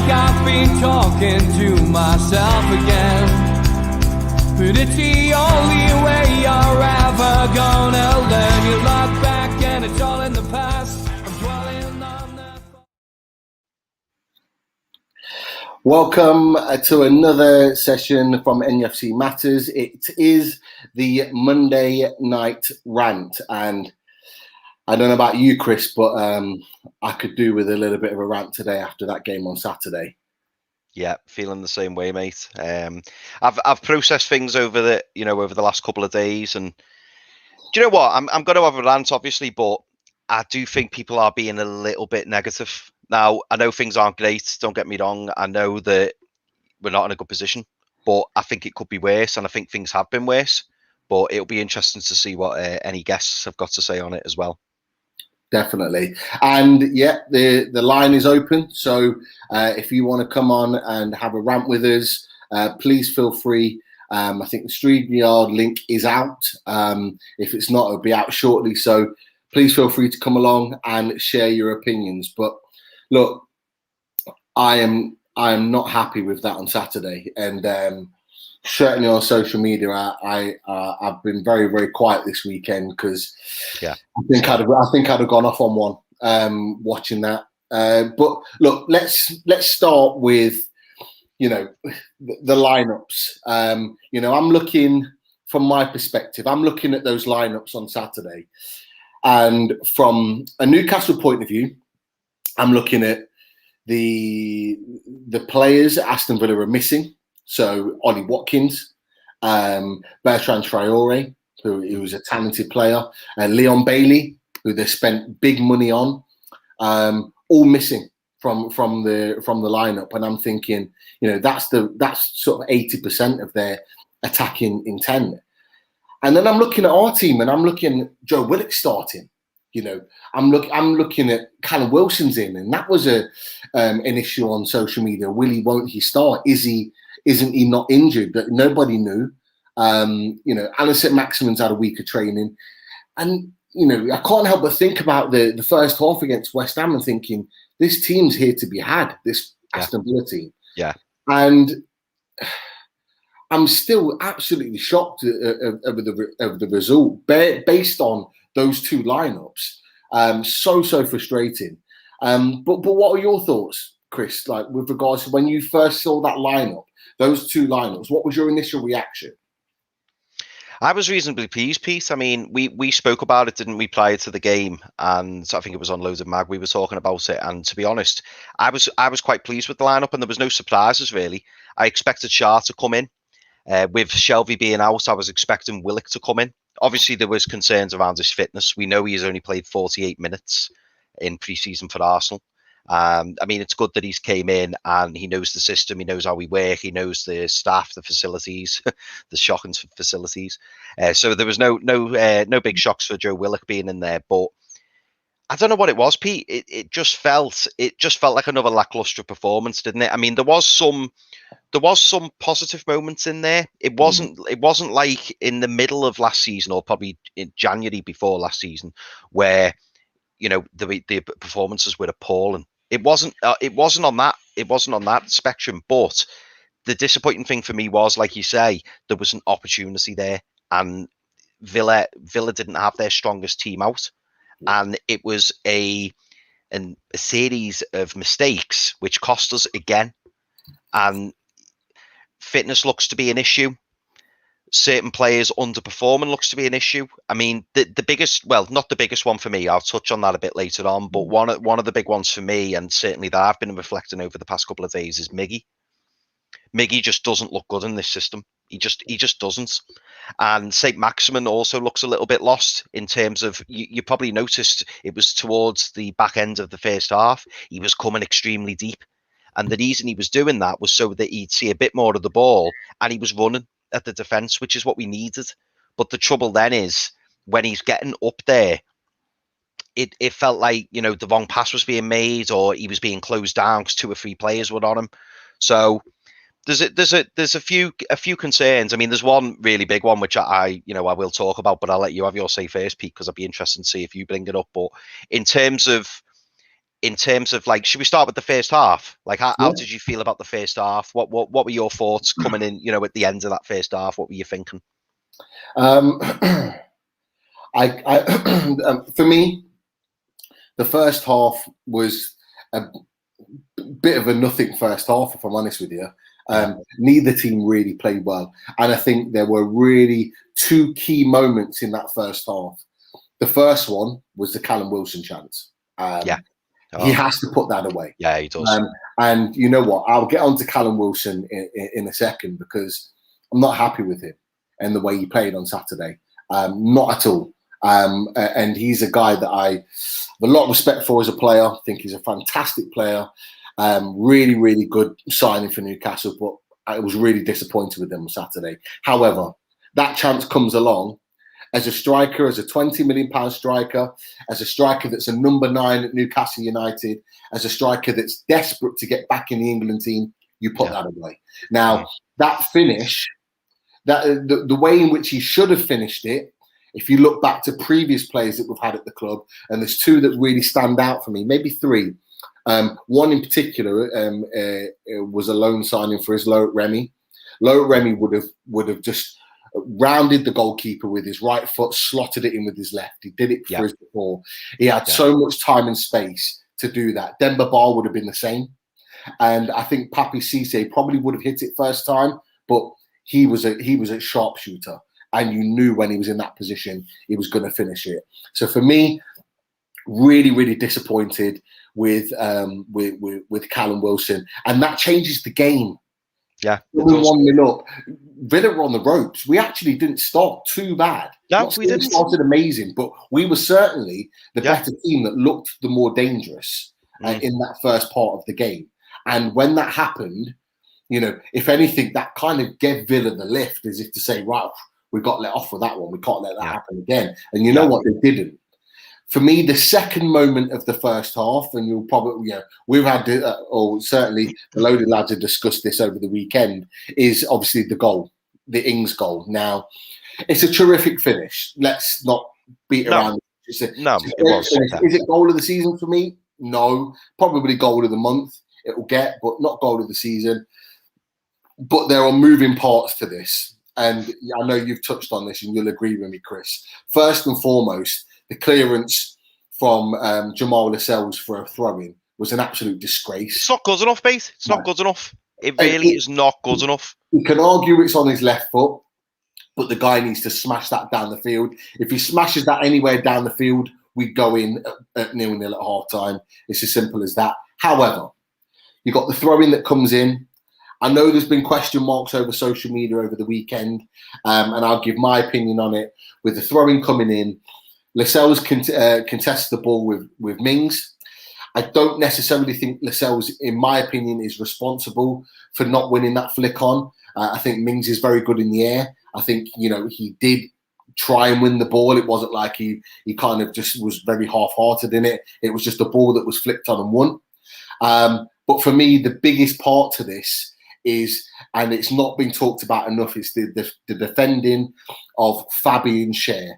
like I've been talking to myself again. But it's the only way you're ever gonna learn. You look back and it's all in the past. I'm dwelling on the... Welcome to another session from NUFC Matters. It is the Monday night rant, and I don't know about you, Chris, but I could do with a little bit of a rant today after that game on Saturday. Yeah, feeling the same way, mate. I've processed things over the last couple of days, and do you know what? I'm going to have a rant, obviously, but I do think people are being a little bit negative. Now, I know things aren't great. Don't get me wrong. I know that we're not in a good position, but I think it could be worse, and I think things have been worse. But it'll be interesting to see what any guests have got to say on it as well. Definitely. And yeah, the line is open. So if you want to come on and have a rant with us, please feel free. I think the StreamYard link is out. If it's not, it'll be out shortly. So please feel free to come along and share your opinions. But look, I am not happy with that on Saturday. And certainly on social media, I've been very, very quiet this weekend because I think I'd have gone off on one watching that. But look, let's start with the lineups. I'm looking from my perspective. I'm looking at those lineups on Saturday, and from a Newcastle point of view, I'm looking at the players Aston Villa are missing. So Ollie Watkins, Bertrand Traore, who was a talented player, and Leon Bailey, who they spent big money on, all missing from the lineup. And I'm thinking, that's sort of 80% of their attacking intent. And then I'm looking at our team, and I'm looking at Joe Willock starting. I'm looking at Callum Wilson's in, and that was an issue on social media. Will he? Won't he start? Isn't he not injured? But nobody knew. Alan St-Maximin's had a week of training. And, I can't help but think about the first half against West Ham and thinking, this team's here to be had, this Aston Villa team. Yeah. And I'm still absolutely shocked over the result based on those two lineups. So frustrating. But what are your thoughts, Chris, like with regards to when you first saw that lineup? Those two lineups, what was your initial reaction? I was reasonably pleased, Pete. I mean, we spoke about it, didn't we, prior to the game? And I think it was on Loads of Mag we were talking about it. And to be honest, I was quite pleased with the lineup, and there was no surprises, really. I expected Shah to come in. With Shelvey being out, I was expecting Willock to come in. Obviously, there was concerns around his fitness. We know he's only played 48 minutes in pre-season for Arsenal. I mean, it's good that he's came in and he knows the system, he knows how we work, he knows the staff, the facilities, the shocking facilities. So there was no big shocks for Joe Willock being in there. But I don't know what it was, Pete. It just felt like another lackluster performance, didn't it? I mean, there was some positive moments in there. It wasn't like in the middle of last season, or probably in January before last season, where the performances were appalling. It wasn't on that spectrum. But the disappointing thing for me was, like you say, there was an opportunity there, and Villa didn't have their strongest team out, and it was a series of mistakes which cost us again. And fitness looks to be an issue. Certain players underperforming looks to be an issue. I mean, the biggest, well, not the biggest one for me, I'll touch on that a bit later on, but one of the big ones for me, and certainly that I've been reflecting over the past couple of days, is Miggy. Miggy just doesn't look good in this system. He just doesn't. And St-Maximin also looks a little bit lost in terms of, you probably noticed it was towards the back end of the first half, he was coming extremely deep. And the reason he was doing that was so that he'd see a bit more of the ball, and he was running at the defence, which is what we needed. But the trouble then is, when he's getting up there, it felt like, the wrong pass was being made, or he was being closed down because 2 or 3 players were on him. So there's a few concerns. I mean, there's one really big one which I will talk about, but I'll let you have your say first, Pete, because I'd be interested to see if you bring it up. But in terms of in terms of like, should we start with the first half? Like, how Yeah. did you feel about the first half? What were your thoughts coming in? You know, at the end of that first half, what were you thinking? For me, the first half was a bit of a nothing first half, if I'm honest with you. Neither team really played well. And I think there were really two key moments in that first half. The first one was the Callum Wilson chance. He has to put that away. Yeah, he does. And you know what? I'll get on to Callum Wilson in a second, because I'm not happy with him and the way he played on Saturday. Not at all. And he's a guy that I have a lot of respect for as a player. I think he's a fantastic player. Really, really good signing for Newcastle, but I was really disappointed with him on Saturday. However, that chance comes along as a striker, as a £20 million striker, as a striker that's a number 9 at Newcastle United, as a striker that's desperate to get back in the England team. You put that away. Now, that finish, that the way in which he should have finished it, if you look back to previous players that we've had at the club, and there's two that really stand out for me, maybe three. One in particular was a loan signing for his Loic Remy. Loic Remy would have just rounded the goalkeeper with his right foot, slotted it in with his left. He did it for us before. He had so much time and space to do that. Demba Ba would have been the same. And I think Papi Cisse probably would have hit it first time, but he was a sharpshooter. And you knew when he was in that position, he was going to finish it. So for me, really, really disappointed with Callum Wilson. And that changes the game. Yeah. We were 1-0 up. Villa were on the ropes. We actually didn't start too bad. No, we didn't. Started amazing, but we were certainly the better team that looked the more dangerous in that first part of the game. And when that happened, you know, if anything, that kind of gave Villa the lift, as if to say, right, we got let off with that one. We can't let that happen again. And you know what? They didn't. For me, the second moment of the first half, and you'll probably, we've had, or certainly the loaded lads have discussed this over the weekend, is obviously the goal, the Ings goal. Now, it's a terrific finish. Let's not beat around. It was. Is it goal of the season for me? No. Probably goal of the month it will get, but not goal of the season. But there are moving parts to this. And I know you've touched on this and you'll agree with me, Chris. First and foremost, the clearance from Jamal Lascelles for a throw-in was an absolute disgrace. It's not good enough, mate. It's not good enough. It really is not good enough. You can argue it's on his left foot, but the guy needs to smash that down the field. If he smashes that anywhere down the field, we go in at 0-0 at half-time. It's as simple as that. However, you got the throw-in that comes in. I know there's been question marks over social media over the weekend, and I'll give my opinion on it. With the throw-in coming in, Lascelles contests the ball with Mings. I don't necessarily think Lascelles, in my opinion, is responsible for not winning that flick on. I think Mings is very good in the air. I think, he did try and win the ball. It wasn't like he kind of just was very half-hearted in it. It was just a ball that was flicked on and won. But for me, the biggest part to this is, and it's not been talked about enough, is the defending of Fabian Schär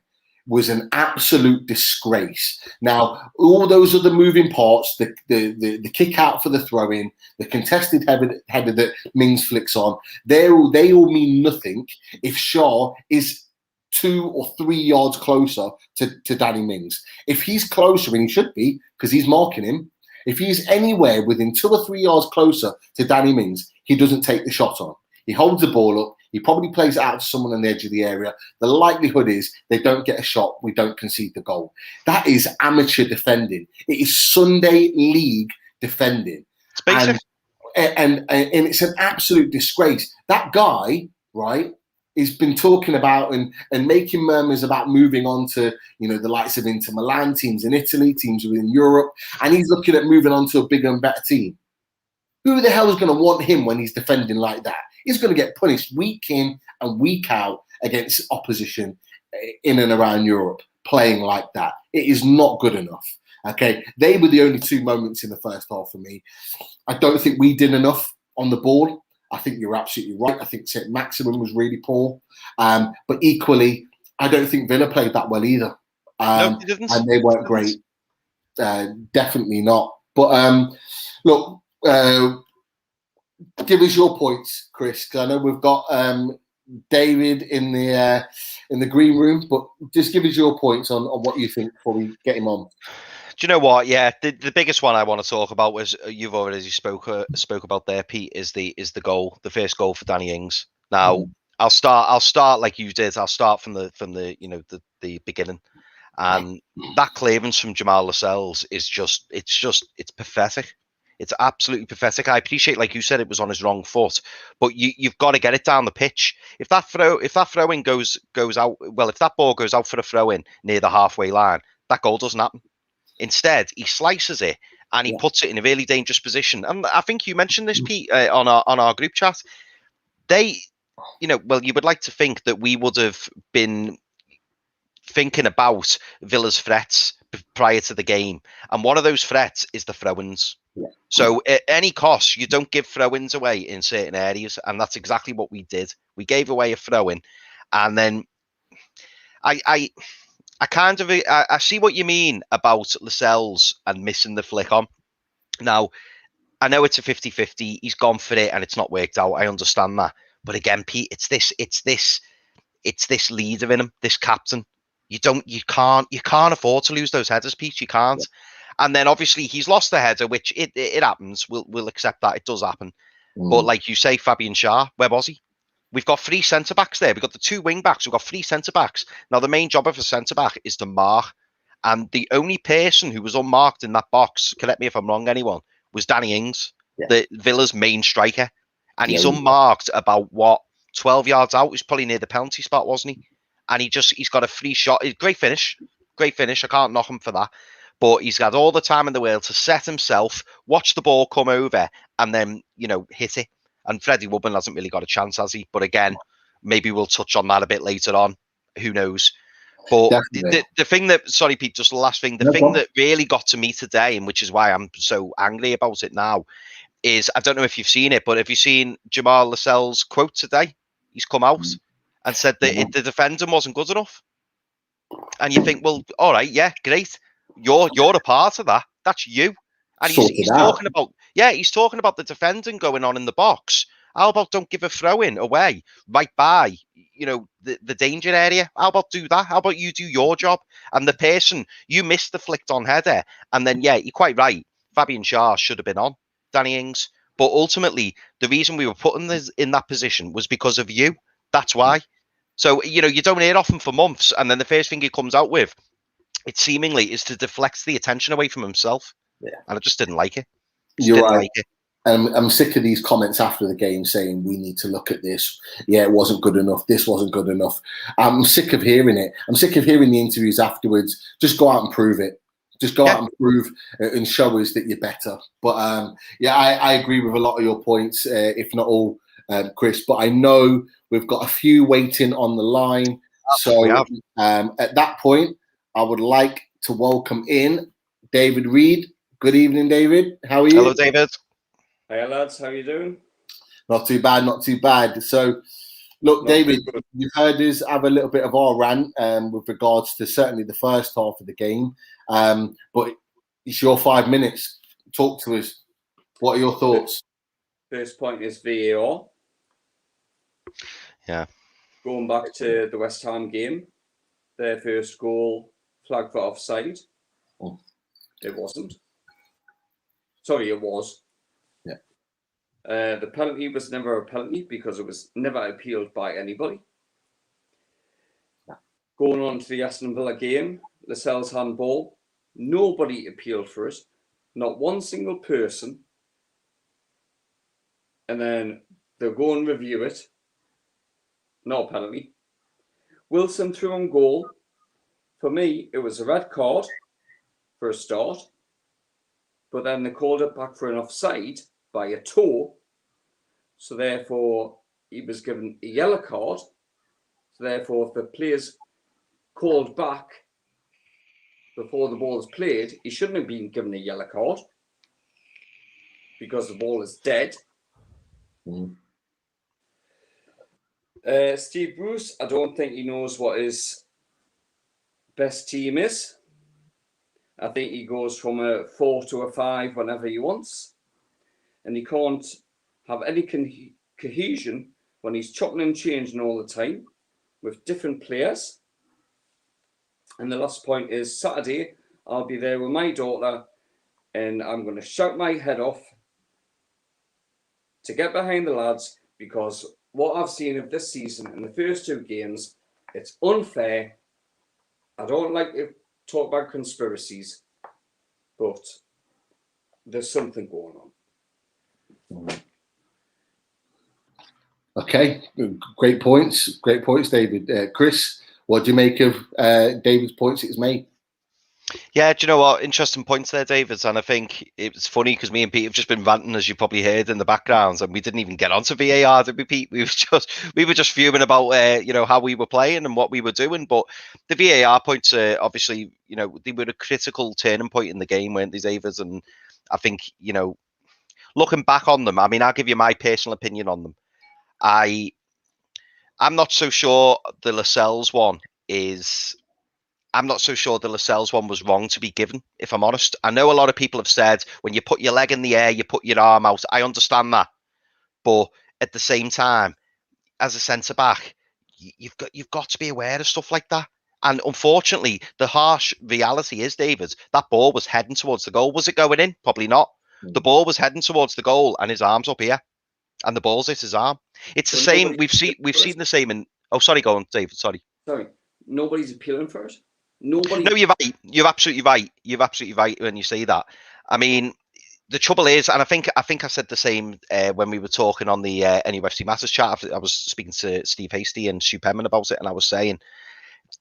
was an absolute disgrace. Now, all those other moving parts, the kick out for the throw-in, the contested header that Mings flicks on, they all mean nothing if Schär is 2 or 3 yards closer to Danny Mings. If he's closer, and he should be, because he's marking him, if he's anywhere within 2 or 3 yards closer to Danny Mings, he doesn't take the shot on. He holds the ball up. He probably plays it out to someone on the edge of the area. The likelihood is they don't get a shot. We don't concede the goal. That is amateur defending. It is Sunday League defending. It's basic. And it's an absolute disgrace. That guy, right, has been talking about and making murmurs about moving on to, the likes of Inter Milan, teams in Italy, teams within Europe, and he's looking at moving on to a bigger and better team. Who the hell is going to want him when he's defending like that? He's going to get punished week in and week out against opposition in and around Europe, playing like that. It is not good enough. Okay, they were the only 2 moments in the first half for me. I don't think we did enough on the ball. I think you're absolutely right. I think St. Maximin was really poor. But equally, I don't think Villa played that well either. No, they didn't. And they weren't great. Definitely not. But look, give us your points, Chris, because I know we've got David in the green room, but just give us your points on what you think before we get him on. Do you know what? Yeah, the biggest one I want to talk about was you've already spoke about there, Pete. Is the goal, the first goal for Danny Ings. Now I'll start like you did. I'll start from the the beginning, and that clearance from Jamal Lascelles is it's pathetic. It's absolutely pathetic. I appreciate, like you said, it was on his wrong foot, but you've got to get it down the pitch. If that throw in goes out, well, if that ball goes out for a throw in near the halfway line, that goal doesn't happen. Instead, he slices it and he puts it in a really dangerous position. And I think you mentioned this, Pete, on our group chat. They, well, you would like to think that we would have been thinking about Villa's threats prior to the game, and one of those threats is the throw-ins. Yeah. So at any cost, you don't give throw-ins away in certain areas, and that's exactly what we did. We gave away a throw-in, and then I see what you mean about Lascelles and missing the flick on. Now, I know it's a 50-50. He's gone for it and it's not worked out. I understand that. But again, Pete, it's this leader in him, this captain. You can't afford to lose those headers, Pete. You can't. Yeah. And then obviously he's lost the header, which it happens. We'll accept that. It does happen. But like you say, Fabian Schär, where was he? We've got 3 centre-backs there. We've got the 2 wing-backs. We've got 3 centre-backs. Now, the main job of a centre-back is to mark. And the only person who was unmarked in that box, correct me if I'm wrong, anyone, was Danny Ings, the Villa's main striker. And he's unmarked about, 12 yards out? He's probably near the penalty spot, wasn't he? And he's got a free shot. Great finish. Great finish. I can't knock him for that. But he's got all the time in the world to set himself, watch the ball come over, and then, hit it. And Freddie Woodman hasn't really got a chance, has he? But again, maybe we'll touch on that a bit later on. Who knows? But the thing that, sorry, Pete, just the last thing, the thing that really got to me today, and which is why I'm so angry about it now, is, I don't know if you've seen it, but have you seen Jamal Lascelles' quote today? He's come out and said that the defending wasn't good enough. And you think, well, all right, yeah, great. You're a part of that. That's you. And he's talking about, he's talking about the defending going on in the box. How about don't give a throw in away right by, the danger area? How about do that? How about you do your job? And the person, you missed the flicked on header. And then, you're quite right. Fabian Schär should have been on Danny Ings. But ultimately, the reason we were putting this in that position was because of you. That's why. So, you don't hear off him for months. And then the first thing he comes out with, it seemingly is to deflect the attention away from himself. Yeah. And I just didn't like it. You're right. I'm sick of these comments after the game saying we need to look at this. Yeah, it wasn't good enough. This wasn't good enough. I'm sick of hearing it. I'm sick of hearing the interviews afterwards. Just go out and prove it. Just go out and prove and show us that you're better. But I agree with a lot of your points, if not all, Chris. But I know we've got a few waiting on the line. So at that point, I would like to welcome in David Reed. Good evening, David. How are you? Hello, David. Hey, lads. How you doing? Not too bad, not too bad. So, look, David, you've heard us have a little bit of our rant with regards to certainly the first half of the game. But it's your 5 minutes. Talk to us. What are your thoughts? First point is VAR. Yeah. Going back to the West Ham game, their first goal flagged for offside. Oh. It wasn't. Sorry, it was. Yeah. The penalty was never a penalty because it was never appealed by anybody. Yeah. Going on to the Aston Villa game, Lascelles handball, nobody appealed for it. Not one single person. And then they'll go and review it. No penalty. Wilson threw on goal. For me, it was a red card for a start. But then they called it back for an offside by a toe. So therefore, he was given a yellow card. So therefore, if the player's called back before the ball is played, he shouldn't have been given a yellow card because the ball is dead. Mm. Steve Bruce, I don't think he knows what his best team is. I think he goes from a 4 to a 5 whenever he wants. And he can't have any cohesion when he's chopping and changing all the time with different players. And the last point is Saturday, I'll be there with my daughter and I'm going to shout my head off to get behind the lads, because what I've seen of this season in the first 2 games, it's unfair. I don't like to talk about conspiracies, but there's something going on. Okay, great points, David. Chris, what do you make of David's points he's made? Yeah, do you know what? Interesting points there, David. And I think it's funny because me and Pete have just been ranting, as you probably heard in the backgrounds, and we didn't even get onto VAR, did we, Pete? We were just fuming about how we were playing and what we were doing. But the VAR points, obviously, they were a critical turning point in the game, weren't they, David? And I think looking back on them, I mean, I'll give you my personal opinion on them. I'm not so sure the Lascelles one is. I'm not so sure the Lascelles one was wrong to be given, if I'm honest. I know a lot of people have said when you put your leg in the air, you put your arm out. I understand that. But at the same time, as a centre-back, you've got to be aware of stuff like that. And unfortunately, the harsh reality is, David, that ball was heading towards the goal. Was it going in? Probably not. The ball was heading towards the goal and his arm's up here. And the ball's hit his arm. It's the same. We've seen the same in... Oh, sorry, go on, David. Sorry. Nobody's appealing for it. Nobody. No, you're right. You're absolutely right. You're absolutely right when you say that. I mean, the trouble is, and I think I said the same when we were talking on the NUFC Matters chat. I was speaking to Steve Hasty and Stu Penman about it, and I was saying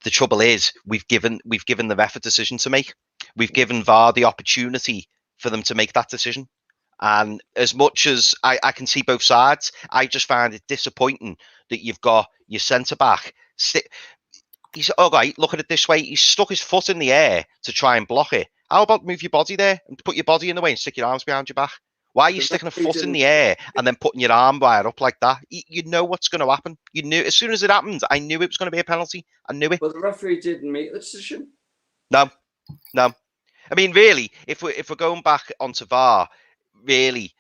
the trouble is we've given the ref a decision to make. We've given VAR the opportunity for them to make that decision. And as much as I can see both sides, I just find it disappointing that you've got your centre back. He's all right. Look at it this way. He's stuck his foot in the air to try and block it. How about move your body there and put your body in the way and stick your arms behind your back? Why are you sticking a foot in the air and then putting your arm wire up like that? You know what's going to happen. You knew as soon as it happened. I knew it was going to be a penalty. I knew it. But the referee didn't make the decision. No. I mean, really, if we're going back onto VAR, really,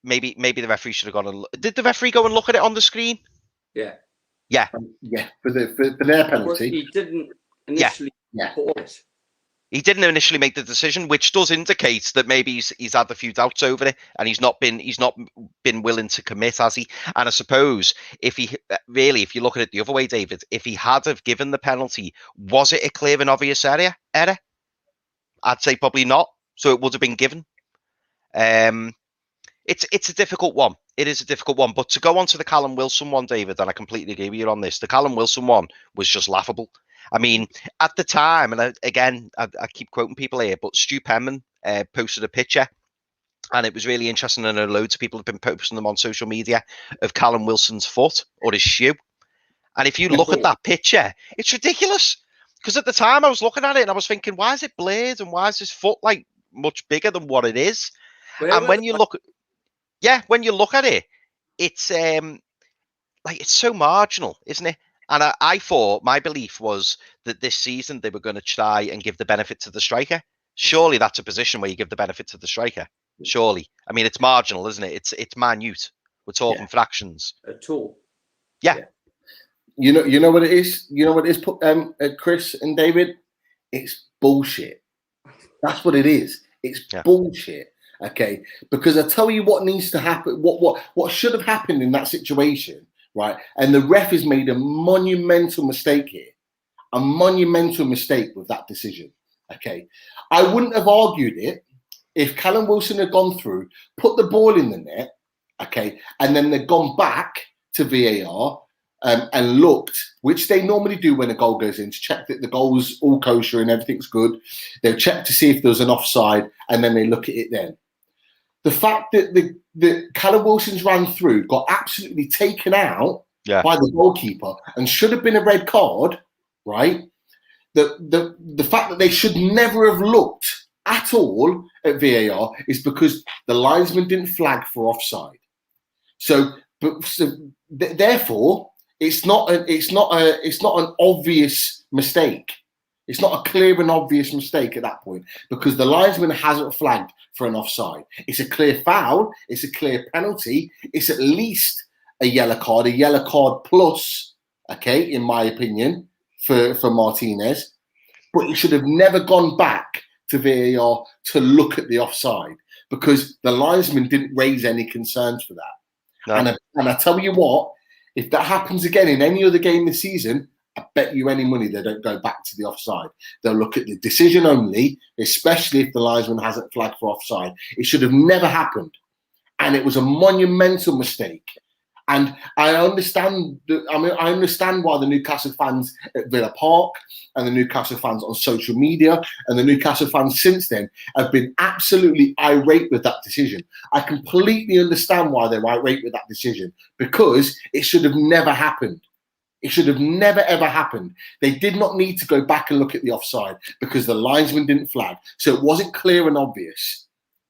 maybe the referee should have gone and did the referee go and look at it on the screen? Yeah. Yeah, for their penalty. He didn't initially call it. He didn't initially make the decision, which does indicate that maybe he's had a few doubts over it, and he's not been willing to commit, has he? And I suppose if you look at it the other way, David, if he had have given the penalty, was it a clear and obvious error? I'd say probably not. So it would have been given. It's a difficult one. It is a difficult one. But to go on to the Callum Wilson one, David, and I completely agree with you on this, the Callum Wilson one was just laughable. I mean, at the time, and I keep quoting people here, but Stu Penman posted a picture, and it was really interesting. And I know loads of people have been posting them on social media of Callum Wilson's foot or his shoe. And if you look at that picture, it's ridiculous. Because at the time I was looking at it and I was thinking, why is it blurred and why is his foot like much bigger than what it is? And when you look at it, it's it's so marginal, isn't it? And I thought my belief was that this season they were going to try and give the benefit to the striker. Surely that's a position where you give the benefit to the striker. Surely, I mean it's marginal, isn't it? It's minute. We're talking fractions. A tool. Yeah. You know what it is. You know what it is, Chris and David. It's bullshit. That's what it is. It's bullshit. Okay, because I tell you what needs to happen. What should have happened in that situation, right? And the ref has made a monumental mistake here. A monumental mistake with that decision. Okay, I wouldn't have argued it if Callum Wilson had gone through, put the ball in the net, okay, and then they'd gone back to VAR and looked, which they normally do when a goal goes in, to check that the goal's all kosher and everything's good. They'll check to see if there's an offside, and then they look at it then. The fact that the Callum Wilson's ran through, got absolutely taken out by the goalkeeper and should have been a red card, right? The fact that they should never have looked at all at VAR is because the linesman didn't flag for offside. Therefore, it's not an obvious mistake. It's not a clear and obvious mistake at that point because the linesman hasn't flagged for an offside. It's a clear foul. It's a clear penalty. It's at least a yellow card plus, okay, in my opinion, for Martinez. But he should have never gone back to VAR to look at the offside because the linesman didn't raise any concerns for that. No. And I tell you what, if that happens again in any other game this season, I bet you any money they don't go back to the offside. They'll look at the decision only, especially if the linesman hasn't flagged for offside. It should have never happened. And it was a monumental mistake. And I understand why the Newcastle fans at Villa Park and the Newcastle fans on social media and the Newcastle fans since then have been absolutely irate with that decision. I completely understand why they're irate with that decision because it should have never happened. It should have never, ever happened. They did not need to go back and look at the offside because the linesman didn't flag. So it wasn't clear and obvious.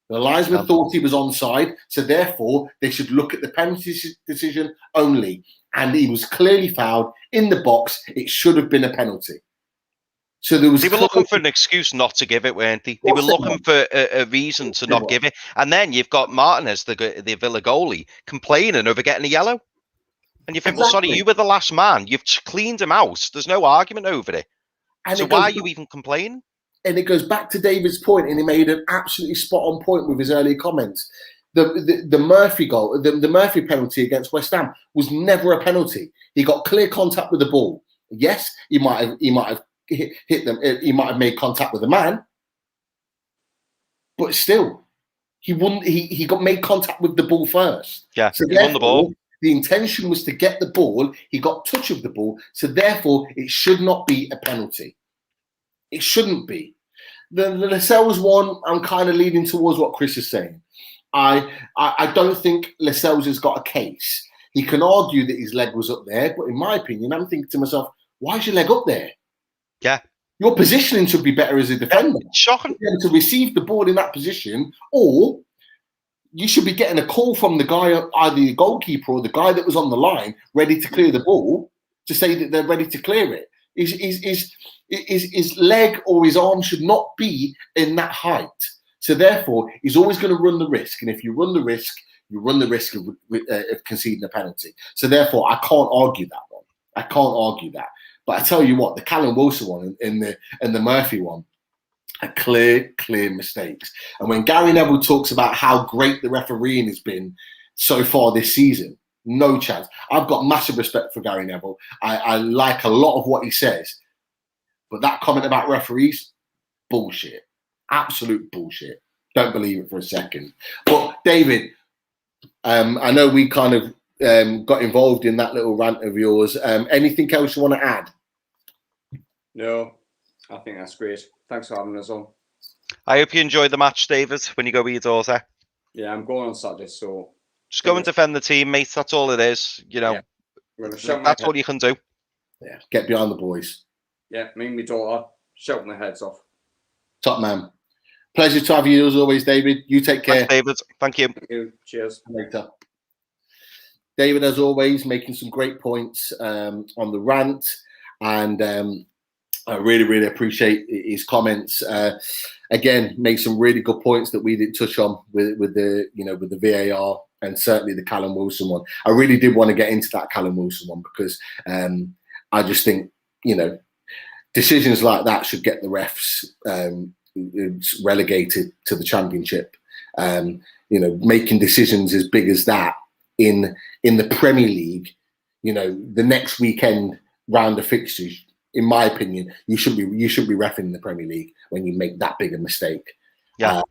The linesman thought he was onside, so therefore they should look at the penalty decision only. And he was clearly fouled in the box. It should have been a penalty. So there was. They were looking for an excuse not to give it, weren't they? They were looking for a reason to not give it. And then you've got Martinez, the Villa goalie, complaining over getting a yellow. And you think, well, sorry, you were the last man. You've cleaned him out. There's no argument over it. And so why are you even complaining? And it goes back to David's point, and he made an absolutely spot-on point with his earlier comments. The Murphy goal, the Murphy penalty against West Ham was never a penalty. He got clear contact with the ball. Yes, he might have hit them. He might have made contact with the man, but still, he wouldn't. He got made contact with the ball first. Yeah, so he won the ball. The intention was to get the ball. He got touch of the ball, so therefore, it should not be a penalty. It shouldn't be. The Lascelles one, I'm kind of leaning towards what Chris is saying. I don't think Lascelles has got a case. He can argue that his leg was up there, but in my opinion, I'm thinking to myself, why is your leg up there? Yeah. Your positioning should be better as a defender. Yeah, shocking. You're able to receive the ball in that position, or you should be getting a call from the guy, either the goalkeeper or the guy that was on the line, ready to clear the ball, to say that they're ready to clear it. His leg or his arm should not be in that height. So therefore, he's always going to run the risk. And if you run the risk, you run the risk of conceding a penalty. So therefore, I can't argue that one. I can't argue that. But I tell you what, the Callum Wilson one and the Murphy one are clear mistakes. And when Gary Neville talks about how great the refereeing has been so far this season, no chance. I've got massive respect for Gary Neville. I like a lot of what he says. But that comment about referees, bullshit. Absolute bullshit. Don't believe it for a second. But David, I know we kind of got involved in that little rant of yours. Anything else you want to add? No, I think that's great. Thanks for having us on. I hope you enjoyed the match, David, when you go with your daughter. Yeah, I'm going on Saturday, so... Just go and defend the team, mate. That's all it is. You know, that's all you can do. Yeah, get behind the boys. Yeah, me and my daughter shouting their heads off. Top man. Pleasure to have you as always, David. You take care. Thanks, David. Thank you. Thank you. Cheers. Later. David, as always, making some great points on the rant, and I really appreciate his comments. Again, made some really good points that we didn't touch on with the VAR and certainly the Callum Wilson one. I really did want to get into that Callum Wilson one because I just think decisions like that should get the refs relegated to the Championship. Making decisions as big as that in the Premier League, the next weekend round of fixtures, in my opinion, you should be reffing in the Premier League when you make that big a mistake. Yeah.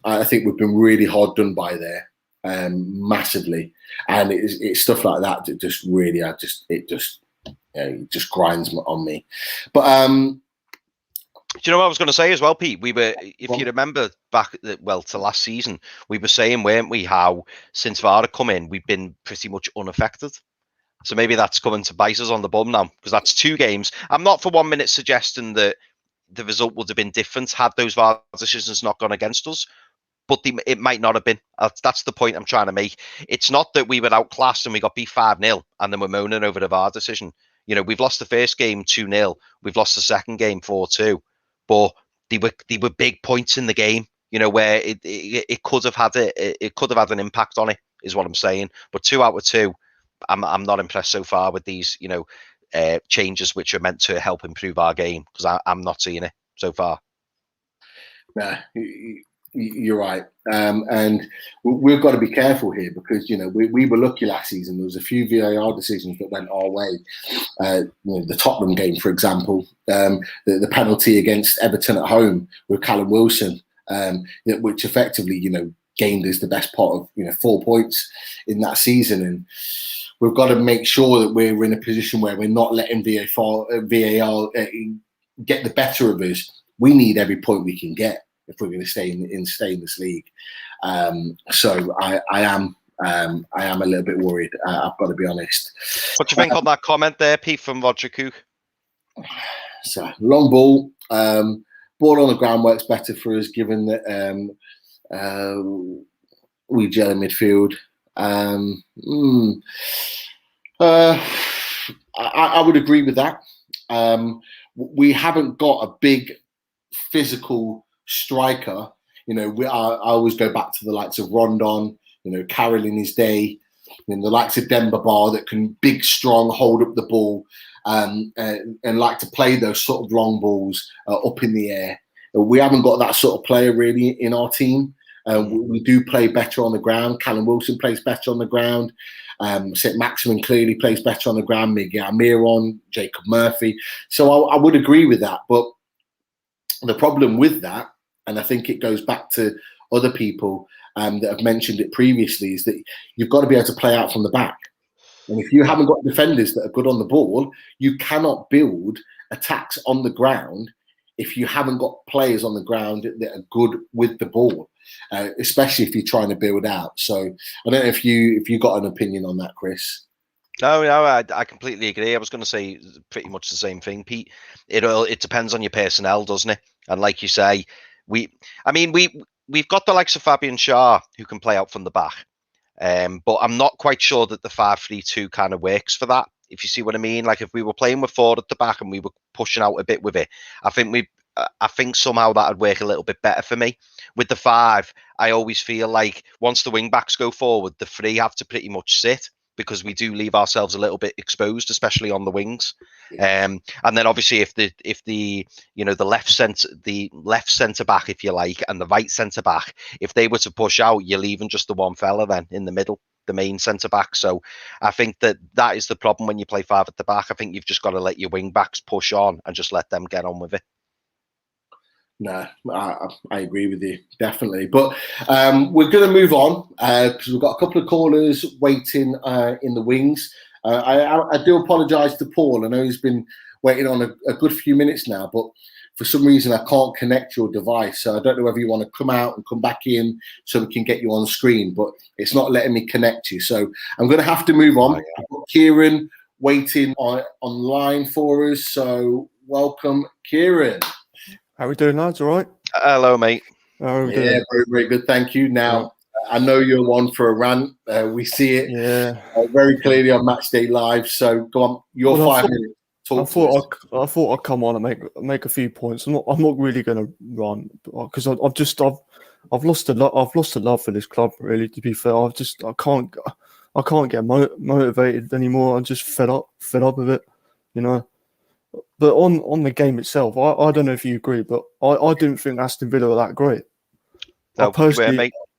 I think we've been really hard done by there, massively, and it's stuff like that that just really, it just grinds on me. But do you know what I was going to say as well, Pete? We were, if you remember back, to last season, we were saying, weren't we, how since VAR had come in, we've been pretty much unaffected. So maybe that's coming to bite us on the bum now, because that's 2 games. I'm not for 1 minute suggesting that the result would have been different had those VAR decisions not gone against us, but it might not have been. That's the point I'm trying to make. It's not that we were outclassed and we got beat 5-0 and then we're moaning over the VAR decision. You know, we've lost the first game 2-0. We've lost the second game 4-2. But they were big points in the game, you know, where it could have had it could have had an impact on it, is what I'm saying. But 2 out of 2, I'm not impressed so far with these, you know, changes which are meant to help improve our game, because I'm not seeing it so far. Nah, you're right, and we've got to be careful here, because you know we were lucky last season. There was a few VAR decisions that went our way. You know, the Tottenham game, for example, the penalty against Everton at home with Callum Wilson, which effectively, you know, gained us the best part of, you know, 4 points in that season. And we've got to make sure that we're in a position where we're not letting VAR get the better of us. We need every point we can get if we're going to stay in this league. So I am a little bit worried. I've got to be honest. What do you think on that comment there, Pete, from Roger Cook? So long ball, ball on the ground works better for us, given that we gel in midfield. I would agree with that. We haven't got a big physical striker. You know, I always go back to the likes of Rondon, you know, Carroll in his day, and the likes of Demba Ba that can big, strong, hold up the ball, and like to play those sort of long balls up in the air. We haven't got that sort of player really in our team. We do play better on the ground. Callum Wilson plays better on the ground. St. Maximin clearly plays better on the ground. Miguel Almiron, Jacob Murphy. So I would agree with that. But the problem with that, and I think it goes back to other people that have mentioned it previously, is that you've got to be able to play out from the back. And if you haven't got defenders that are good on the ball, you cannot build attacks on the ground if you haven't got players on the ground that are good with the ball, especially if you're trying to build out. So I don't know if you got an opinion on that, Chris. No, I completely agree. I was going to say pretty much the same thing, Pete. It depends on your personnel, doesn't it? And like you say, we've got the likes of Fabian Schär who can play out from the back, but I'm not quite sure that the 5-3-2 kind of works for that. If you see what I mean, like if we were playing with 4 at the back and we were pushing out a bit with it, I think somehow that would work a little bit better for me. With the 5, I always feel like once the wing backs go forward, the 3 have to pretty much sit, because we do leave ourselves a little bit exposed, especially on the wings. And then obviously if the you know, the left centre back, if you like, and the right centre back, if they were to push out, you're leaving just the one fella then in the middle, the main centre back. So I think that is the problem when you play 5 at the back. I think you've just got to let your wing backs push on and just let them get on with it. No, I agree with you, definitely. But we're going to move on because we've got a couple of callers waiting in the wings. I do apologise to Paul. I know he's been waiting on a good few minutes now, but for some reason I can't connect your device. So I don't know whether you want to come out and come back in so we can get you on screen, but it's not letting me connect you. So I'm going to have to move on. I've got Kieran waiting online for us. So welcome, Kieran. How we doing, lads? All right? Hello, mate. How we doing? Very, very good. Thank you. Now, I know you're one for a rant. We see it very clearly on Matchday Live. So go on, your 5 minutes. I thought I'd come on and make a few points. I'm not really going to run because I've lost a lot. I've lost a love for this club. Really, to be fair, I can't get motivated anymore. I'm just fed up with it. You know. But on the game itself, I don't know if you agree, but I didn't think Aston Villa were that great. No,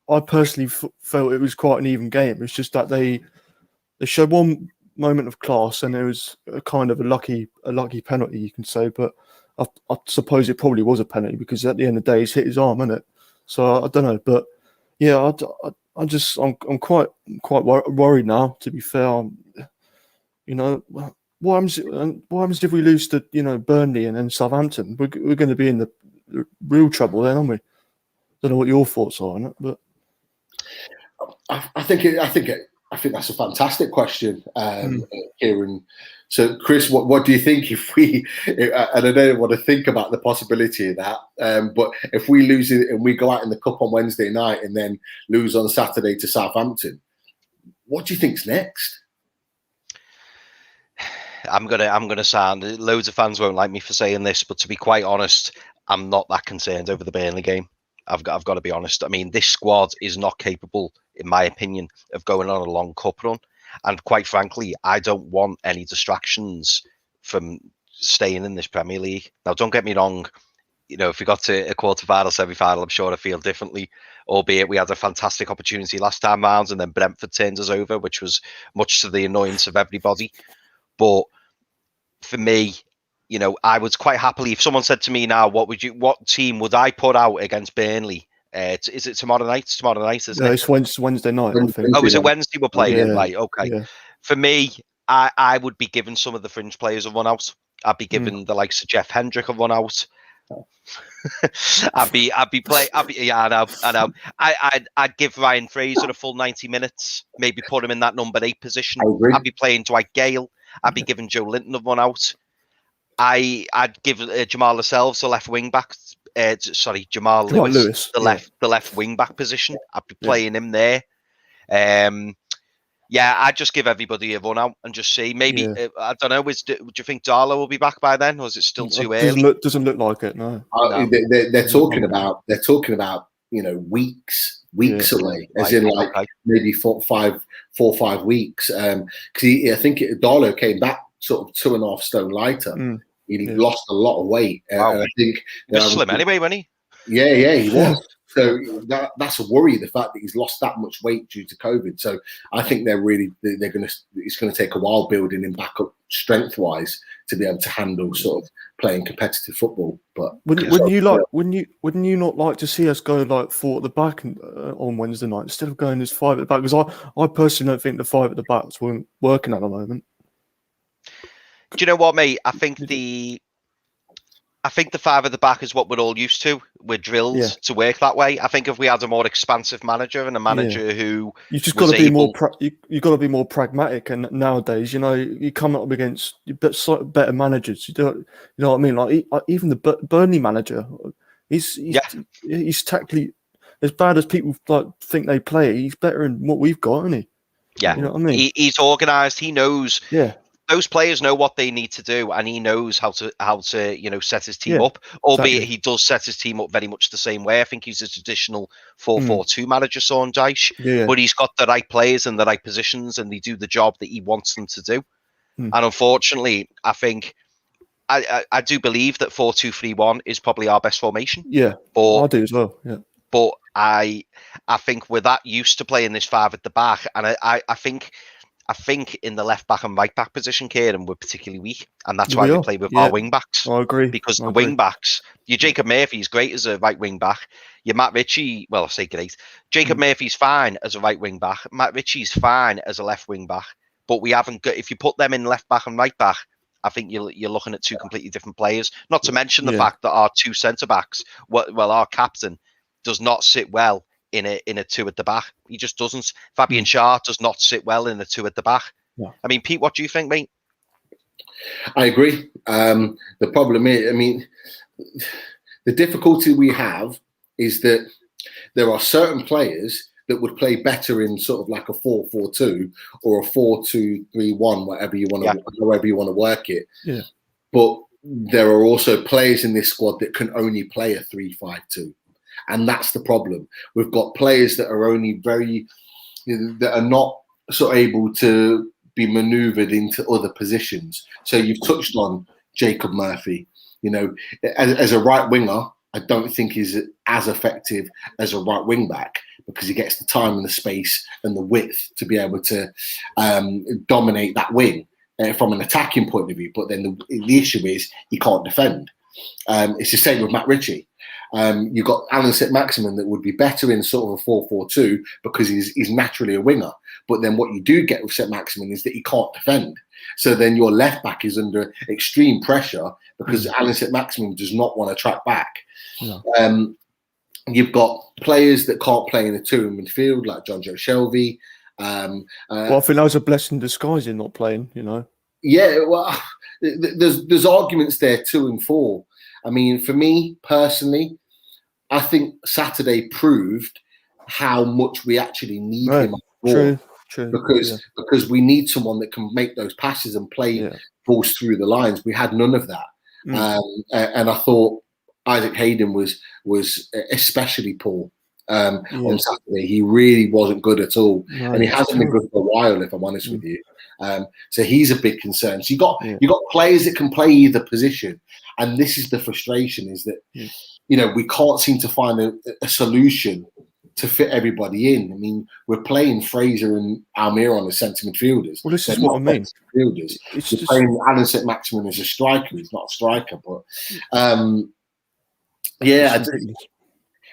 I personally felt it was quite an even game. It's just that they showed one moment of class, and it was a kind of a lucky penalty, you can say. But I suppose it probably was a penalty because at the end of the day, he's hit his arm, isn't it? So I don't know, but yeah, I'm quite worried now. To be fair, you know. What happens if we lose to, you know, Burnley and then Southampton? We're going to be in the real trouble then, aren't we? Don't know what your thoughts are on it, but I think that's a fantastic question, Kieran. So, Chris, what do you think if we? And I don't want to think about the possibility of that, but if we lose it and we go out in the cup on Wednesday night and then lose on Saturday to Southampton, what do you think's next? I'm gonna sound. Loads of fans won't like me for saying this, but to be quite honest, I'm not that concerned over the Burnley game. I've got to be honest. I mean, this squad is not capable, in my opinion, of going on a long cup run. And quite frankly, I don't want any distractions from staying in this Premier League. Now, don't get me wrong. You know, if we got to a quarter-final, semi-final, I'm sure I'd feel differently, albeit we had a fantastic opportunity last time round and then Brentford turned us over, which was much to the annoyance of everybody. But for me, you know, I would quite happily, if someone said to me now, what team would I put out against Burnley? Is it tomorrow night? It's tomorrow night, isn't it? It's Wednesday night, I think. Oh, is it Wednesday we're playing? Yeah. Right, okay. Yeah. For me, I would be giving some of the fringe players a run out. I'd be giving the likes of Jeff Hendrick a run out. I'd be yeah, I know. I'd give Ryan Fraser a full 90 minutes, maybe put him in that number 8 position. I'd be playing Dwight Gale. I'd be giving Joe Linton a run out. I'd give Jamal Lascelles the left wing back. Jamal Lewis the left wing back position. I'd be playing him there. Yeah, I'd just give everybody a run out and just see. Maybe I don't know. Do you think Darlow will be back by then, or is it still too early? Doesn't look like it. No. They're talking about weeks away, as in maybe 4 or 5 weeks. Because I think Darlow came back sort of 2.5 stone lighter. He lost a lot of weight. Wow. And I think he was slim anyway, wasn't he? Yeah, he was. So that's a worry, the fact that he's lost that much weight due to COVID. So I think it's going to take a while building him back up strength wise to be able to handle sort of playing competitive football. But wouldn't you not like to see us go like 4 at the back on Wednesday night instead of going as 5 at the back? Because I personally don't think the 5 at the backs weren't working at the moment. Do you know what, mate? I think the 5 at the back is what we're all used to. We're drilled to work that way. I think if we had a more expansive manager and a manager who you just got to be more you got to be more pragmatic. And nowadays, you know, you come up against better managers. You know what I mean? Like even the Burnley manager, he's tactically as bad as people like think they play. He's better than what we've got, isn't he? Yeah, you know what I mean. He's organised. He knows. Yeah. Those players know what they need to do, and he knows how to set his team up. Albeit he does set his team up very much the same way. I think he's a traditional 4-4-2 manager, Sean Dyche, but he's got the right players in the right positions, and they do the job that he wants them to do. And unfortunately, I think I do believe that 4-2-3-1 is probably our best formation. Yeah, I do as well. Yeah, but I think we're that used to playing this 5 at the back, and I think in the left back and right back position, Kieran, we're particularly weak, and that's why we play with our wing backs. I agree. Because the wing backs, your Jacob Murphy's great as a right wing back. Your Matt Ritchie, well, I say great. Jacob Murphy's fine as a right wing back. Matt Ritchie's fine as a left wing back. But we haven't got. If you put them in left back and right back, I think you're looking at 2 completely different players. Not to mention the fact that our 2 centre backs, our captain, does not sit well in a 2 at the back. He just doesn't. Fabian Schär does not sit well in a 2 at the back. Yeah. I mean, Pete, what do you think, mate? I agree. The problem is, I mean, the difficulty we have is that there are certain players that would play better in sort of like a 4-4-2 or a 4-2-3-1, whatever you want to, however you want to work it. Yeah. But there are also players in this squad that can only play a 3-5-2. And that's the problem. We've got players that are only that are not sort of able to be manoeuvred into other positions. So you've touched on Jacob Murphy. You know, as a right winger, I don't think he's as effective as a right wing back because he gets the time and the space and the width to be able to dominate that wing from an attacking point of view. But then the issue is he can't defend. It's the same with Matt Ritchie. You've got Alan St-Maximin that would be better in sort of a 4-4-2 because he's naturally a winger. But then what you do get with St-Maximin is that he can't defend. So then your left back is under extreme pressure because Alan St-Maximin does not want to track back. No. You've got players that can't play in a 2 in midfield like John Joe Shelby. Well, I think that was a blessing in disguise in not playing, you know. Yeah, well, there's arguments there 2 and 4. I mean, for me personally, I think Saturday proved how much we actually need him. True. True. because we need someone that can make those passes and play balls through the lines. We had none of that, and I thought Isaac Hayden was especially poor on Saturday. He really wasn't good at all, and he hasn't been good for a while, if I'm honest with you. So he's a big concern. So you got players that can play either position, and this is the frustration: is that we can't seem to find a solution to fit everybody in. I mean, we're playing Fraser and Almiron as centre midfielders. Well, this is what I mean. Midfielders. You're playing Alan St-Maximin as a striker. He's not a striker, but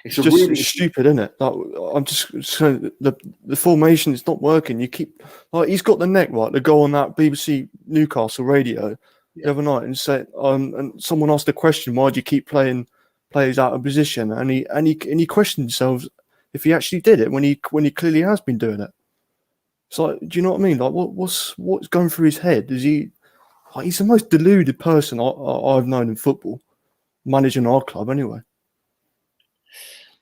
it's just really stupid, isn't it? Like, I'm just saying the formation is not working. You keep he's got the neck right to go on that BBC Newcastle radio the other night and say, and someone asked the question, why do you keep playing players out of position? And he questioned himself if he actually did it when he clearly has been doing it. It's like, do you know what I mean? Like, what's going through his head? Is he? He's the most deluded person I've known in football, managing our club anyway.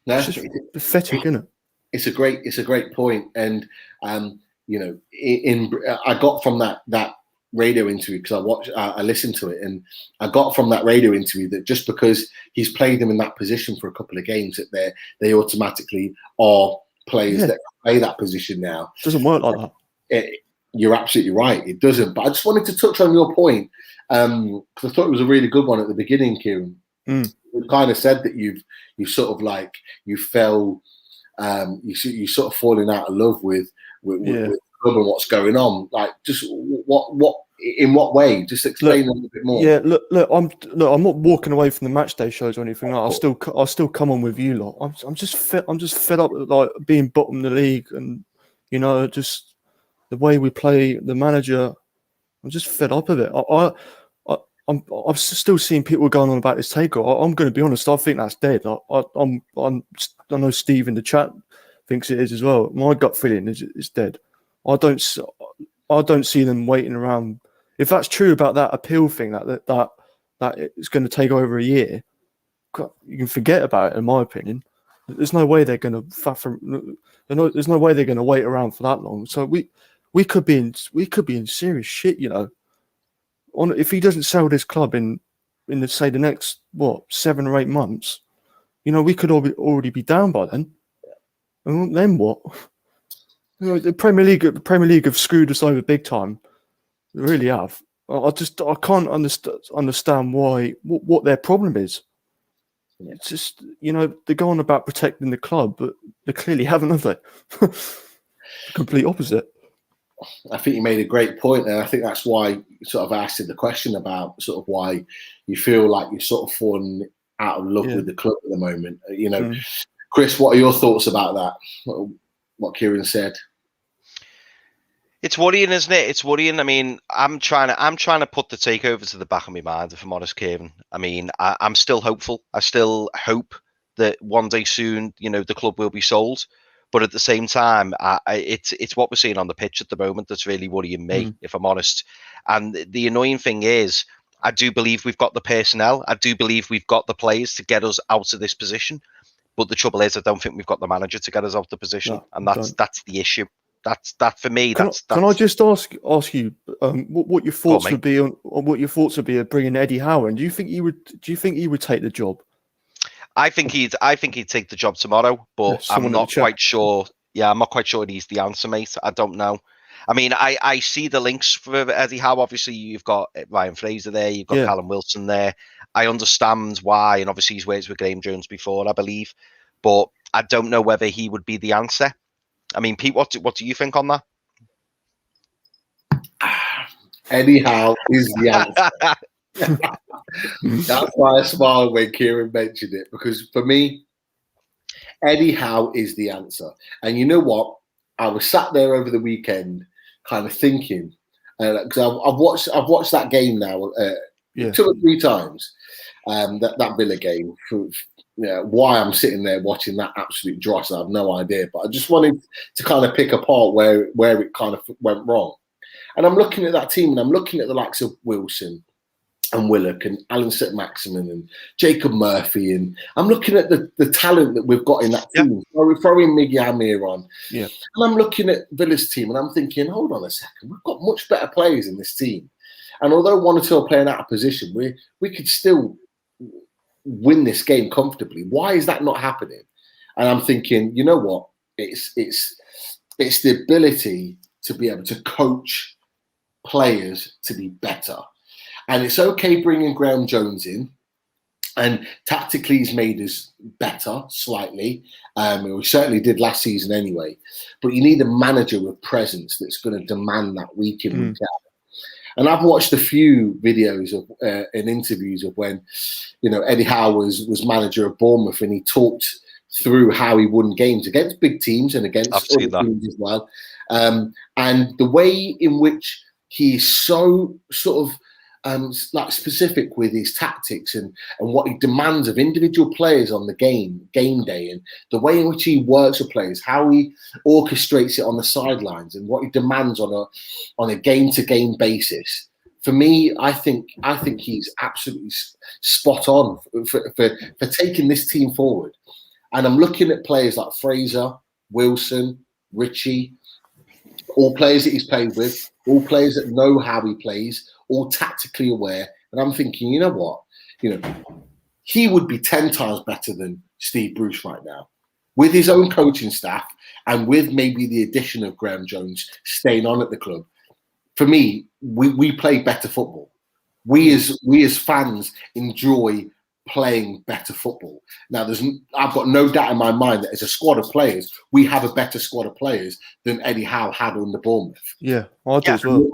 No, it's just pathetic, isn't it? It's a great point, and I got from that radio interview because I listened to it, and I got from that radio interview that just because he's played them in that position for a couple of games, that they automatically are players that play that position now. It doesn't work like that. You're absolutely right. It doesn't. But I just wanted to touch on your point because I thought it was a really good one at the beginning, Kieran. You kind of said that you sort of like you fell, you sort of falling out of love with the club and what's going on. Like, just what in what way? Just explain a little bit more. Yeah, look, I'm not walking away from the match day shows or anything. Like, I'll still come on with you lot. I'm just fed up with like being bottom of the league, and just the way we play, the manager. I'm just fed up of it. I'm still seeing people going on about this takeover. I'm going to be honest. I think that's dead. I know Steve in the chat thinks it is as well. My gut feeling is it's dead. I don't see them waiting around. If that's true about that appeal thing, that it's going to take over a year, you can forget about it. In my opinion, there's no way they're going to. There's no way they're going to wait around for that long. So we could be in serious shit. If he doesn't sell this club in the next 7 or 8 months, we could already be down by then. And then what? The Premier League have screwed us over big time. They really have. I can't understand what their problem is. It's just they're going about protecting the club, but they clearly haven't, have they? Complete opposite. I think you made a great point, and I think that's why you sort of asked the question about sort of why you feel like you're sort of falling out of love with the club at the moment. Chris, what are your thoughts about that? What Kieran said. It's worrying, isn't it? It's worrying. I mean, I'm trying to put the takeover to the back of my mind, if I'm honest, Kieran. I mean, I'm still hopeful. I still hope that one day soon, the club will be sold. But at the same time, it's what we're seeing on the pitch at the moment that's really worrying me, if I'm honest. And the annoying thing is, I do believe we've got the personnel. I do believe we've got the players to get us out of this position. But the trouble is, I don't think we've got the manager to get us out of the position, and that's the issue. That for me. Can I just ask you what your thoughts would be on what your thoughts would be of bringing Eddie Howe in? Do you think he would take the job? I think he'd take the job tomorrow, but I'm not quite sure. Yeah, I'm not quite sure he's the answer, mate. I don't know. I mean, I see the links for Eddie Howe. Obviously, you've got Ryan Fraser there, you've got Callum Wilson there. I understand why, and obviously he's worked with Graham Jones before, I believe, but I don't know whether he would be the answer. I mean, Pete, what do you think on that? Eddie Howe is the answer. That's why I smiled when Kieran mentioned it, because for me, Eddie Howe is the answer. And you know what? I was sat there over the weekend, kind of thinking, because I've watched that game now 2 or 3 times, that Villa game. Why I'm sitting there watching that absolute dross, I have no idea. But I just wanted to kind of pick apart where it kind of went wrong. And I'm looking at that team, and I'm looking at the likes of Wilson, and Willock and Alan St-Maximin and Jacob Murphy, and I'm looking at the talent that we've got in that team. So we're throwing Miggy Amir on, and I'm looking at Villa's team, and I'm thinking, hold on a second, we've got much better players in this team, and although one or two are playing out of position, we could still win this game comfortably. Why is that not happening? And I'm thinking, you know what? It's the ability to be able to coach players to be better. And it's okay bringing Graham Jones in, and tactically he's made us better slightly. We certainly did last season anyway. But you need a manager with presence that's going to demand that week in, week out. And I've watched a few videos of and interviews of when, Eddie Howe was manager of Bournemouth, and he talked through how he won games against big teams and against other teams as well. And the way in which he's so sort of like specific with his tactics and what he demands of individual players on the game day, and the way in which he works with players, how he orchestrates it on the sidelines, and what he demands on a game-to-game basis. For me, I think he's absolutely spot on for taking this team forward. And I'm looking at players like Fraser, Wilson, Richie, all players that he's played with, all players that know how he plays, all tactically aware. And I'm thinking, you know what? He would be 10 times better than Steve Bruce right now, with his own coaching staff and with maybe the addition of Graham Jones staying on at the club. For me, we play better football. We as fans enjoy playing better football. Now, I've got no doubt in my mind that as a squad of players, we have a better squad of players than Eddie Howe had under Bournemouth. Yeah, I do as well.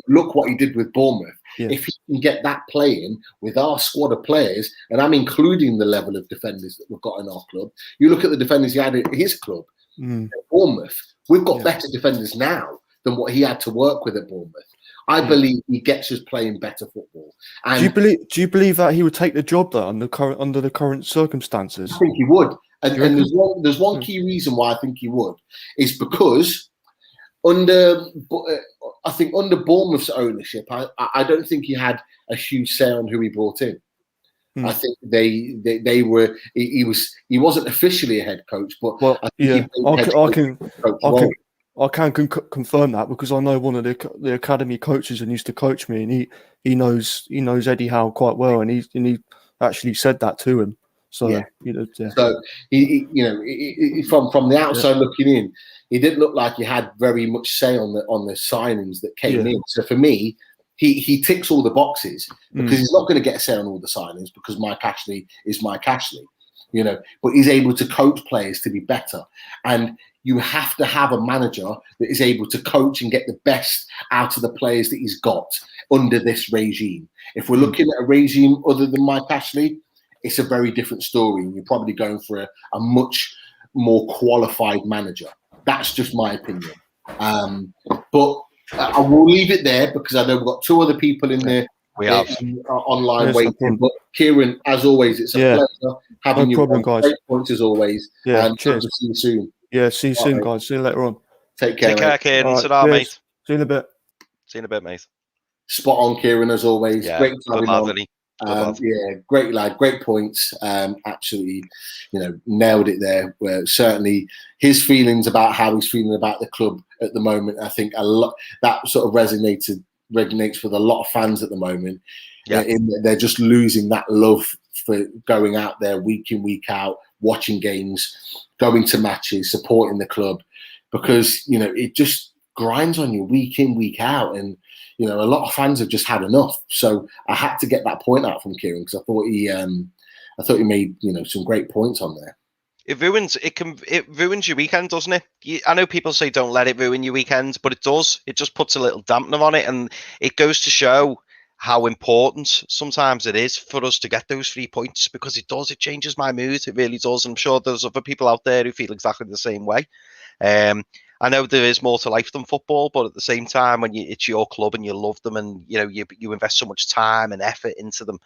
Look what he did with Bournemouth. Yeah. If he can get that playing with our squad of players, and I'm including the level of defenders that we've got in our club, you look at the defenders he had at his club, at Bournemouth, we've got better defenders now than what he had to work with at Bournemouth. I believe he gets us playing better football. And do you believe that he would take the job though under the current circumstances? I think he would. And there's one key reason why I think he would, is because under Bournemouth's ownership, I don't think he had a huge say on who he brought in. I think they were. He wasn't officially a head coach, but I can confirm that, because I know one of the academy coaches and used to coach me, and he knows Eddie Howe quite well, and he actually said that to him. So So he from the outside looking in, he didn't look like he had very much say on the signings that came in. So for me, he ticks all the boxes, because he's not going to get a say on all the signings, because Mike Ashley is Mike Ashley, but he's able to coach players to be better. And you have to have a manager that is able to coach and get the best out of the players that he's got under this regime. If we're looking at a regime other than Mike Ashley, it's a very different story. You're probably going for a much more qualified manager. That's just my opinion. But I will leave it there, because I know we've got two other people in there. We have online waiting. But Kieran, as always, it's a pleasure having you. Guys. Great points as always. Yeah, and cheers. See you soon. Yeah, see you soon, guys. See you later on. Take care. Take care, Kieran. Right, Ta-ra, mate. See you in a bit. See you in a bit, mate. Spot on, Kieran, as always. Yeah, great to have him on. Yeah, great lad, great points. Absolutely, nailed it there. Where certainly his feelings about how he's feeling about the club at the moment, I think a lot that sort of resonates with a lot of fans at the moment. Yeah, they're just losing that love for going out there week in, week out, watching games, going to matches, supporting the club, because it just grinds on you week in, week out, and a lot of fans have just had enough. So I had to get that point out from Kieran, because I thought he made some great points on there. It ruins your weekend, doesn't it? I know people say don't let it ruin your weekend, but it does. It just puts a little dampener on it, and it goes to show how important sometimes it is for us to get those 3 points, because it does. It changes my mood. It really does. I'm sure there's other people out there who feel exactly the same way. I know there is more to life than football, but at the same time, when it's your club and you love them, and you invest so much time and effort into them,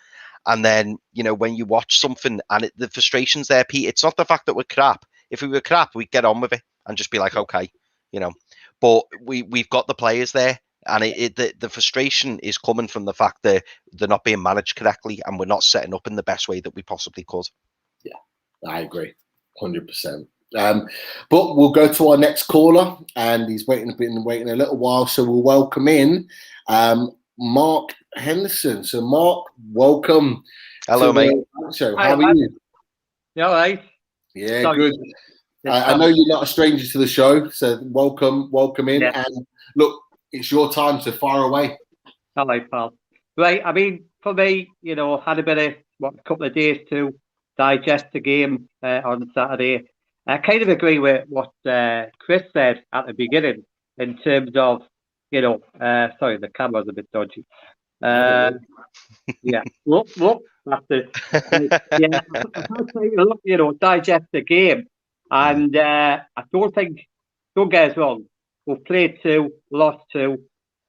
and then when you watch something and the frustration's there, Pete, it's not the fact that we're crap. If we were crap, we'd get on with it and just be like, okay, But we've got the players there, And the frustration is coming from the fact that they're not being managed correctly and we're not setting up in the best way that we possibly could. Yeah, I agree, 100%. But we'll go to our next caller, and he's been waiting a little while, so we'll welcome in Mark Henderson. So, Mark, welcome. Hello, mate. So, how are you? You all right? Yeah, Sorry. good. I know you're not a stranger to the show, so welcome in. Yeah. And look, it's your time, so fire away. All right, pal. Right, I mean, for me, had a bit of a couple of days to digest the game on Saturday. I kind of agree with what Chris said at the beginning in terms of, sorry, the camera's a bit dodgy. Yeah, look, that's it. Yeah, look, digest the game, and I don't get us wrong. We've played 2, lost 2,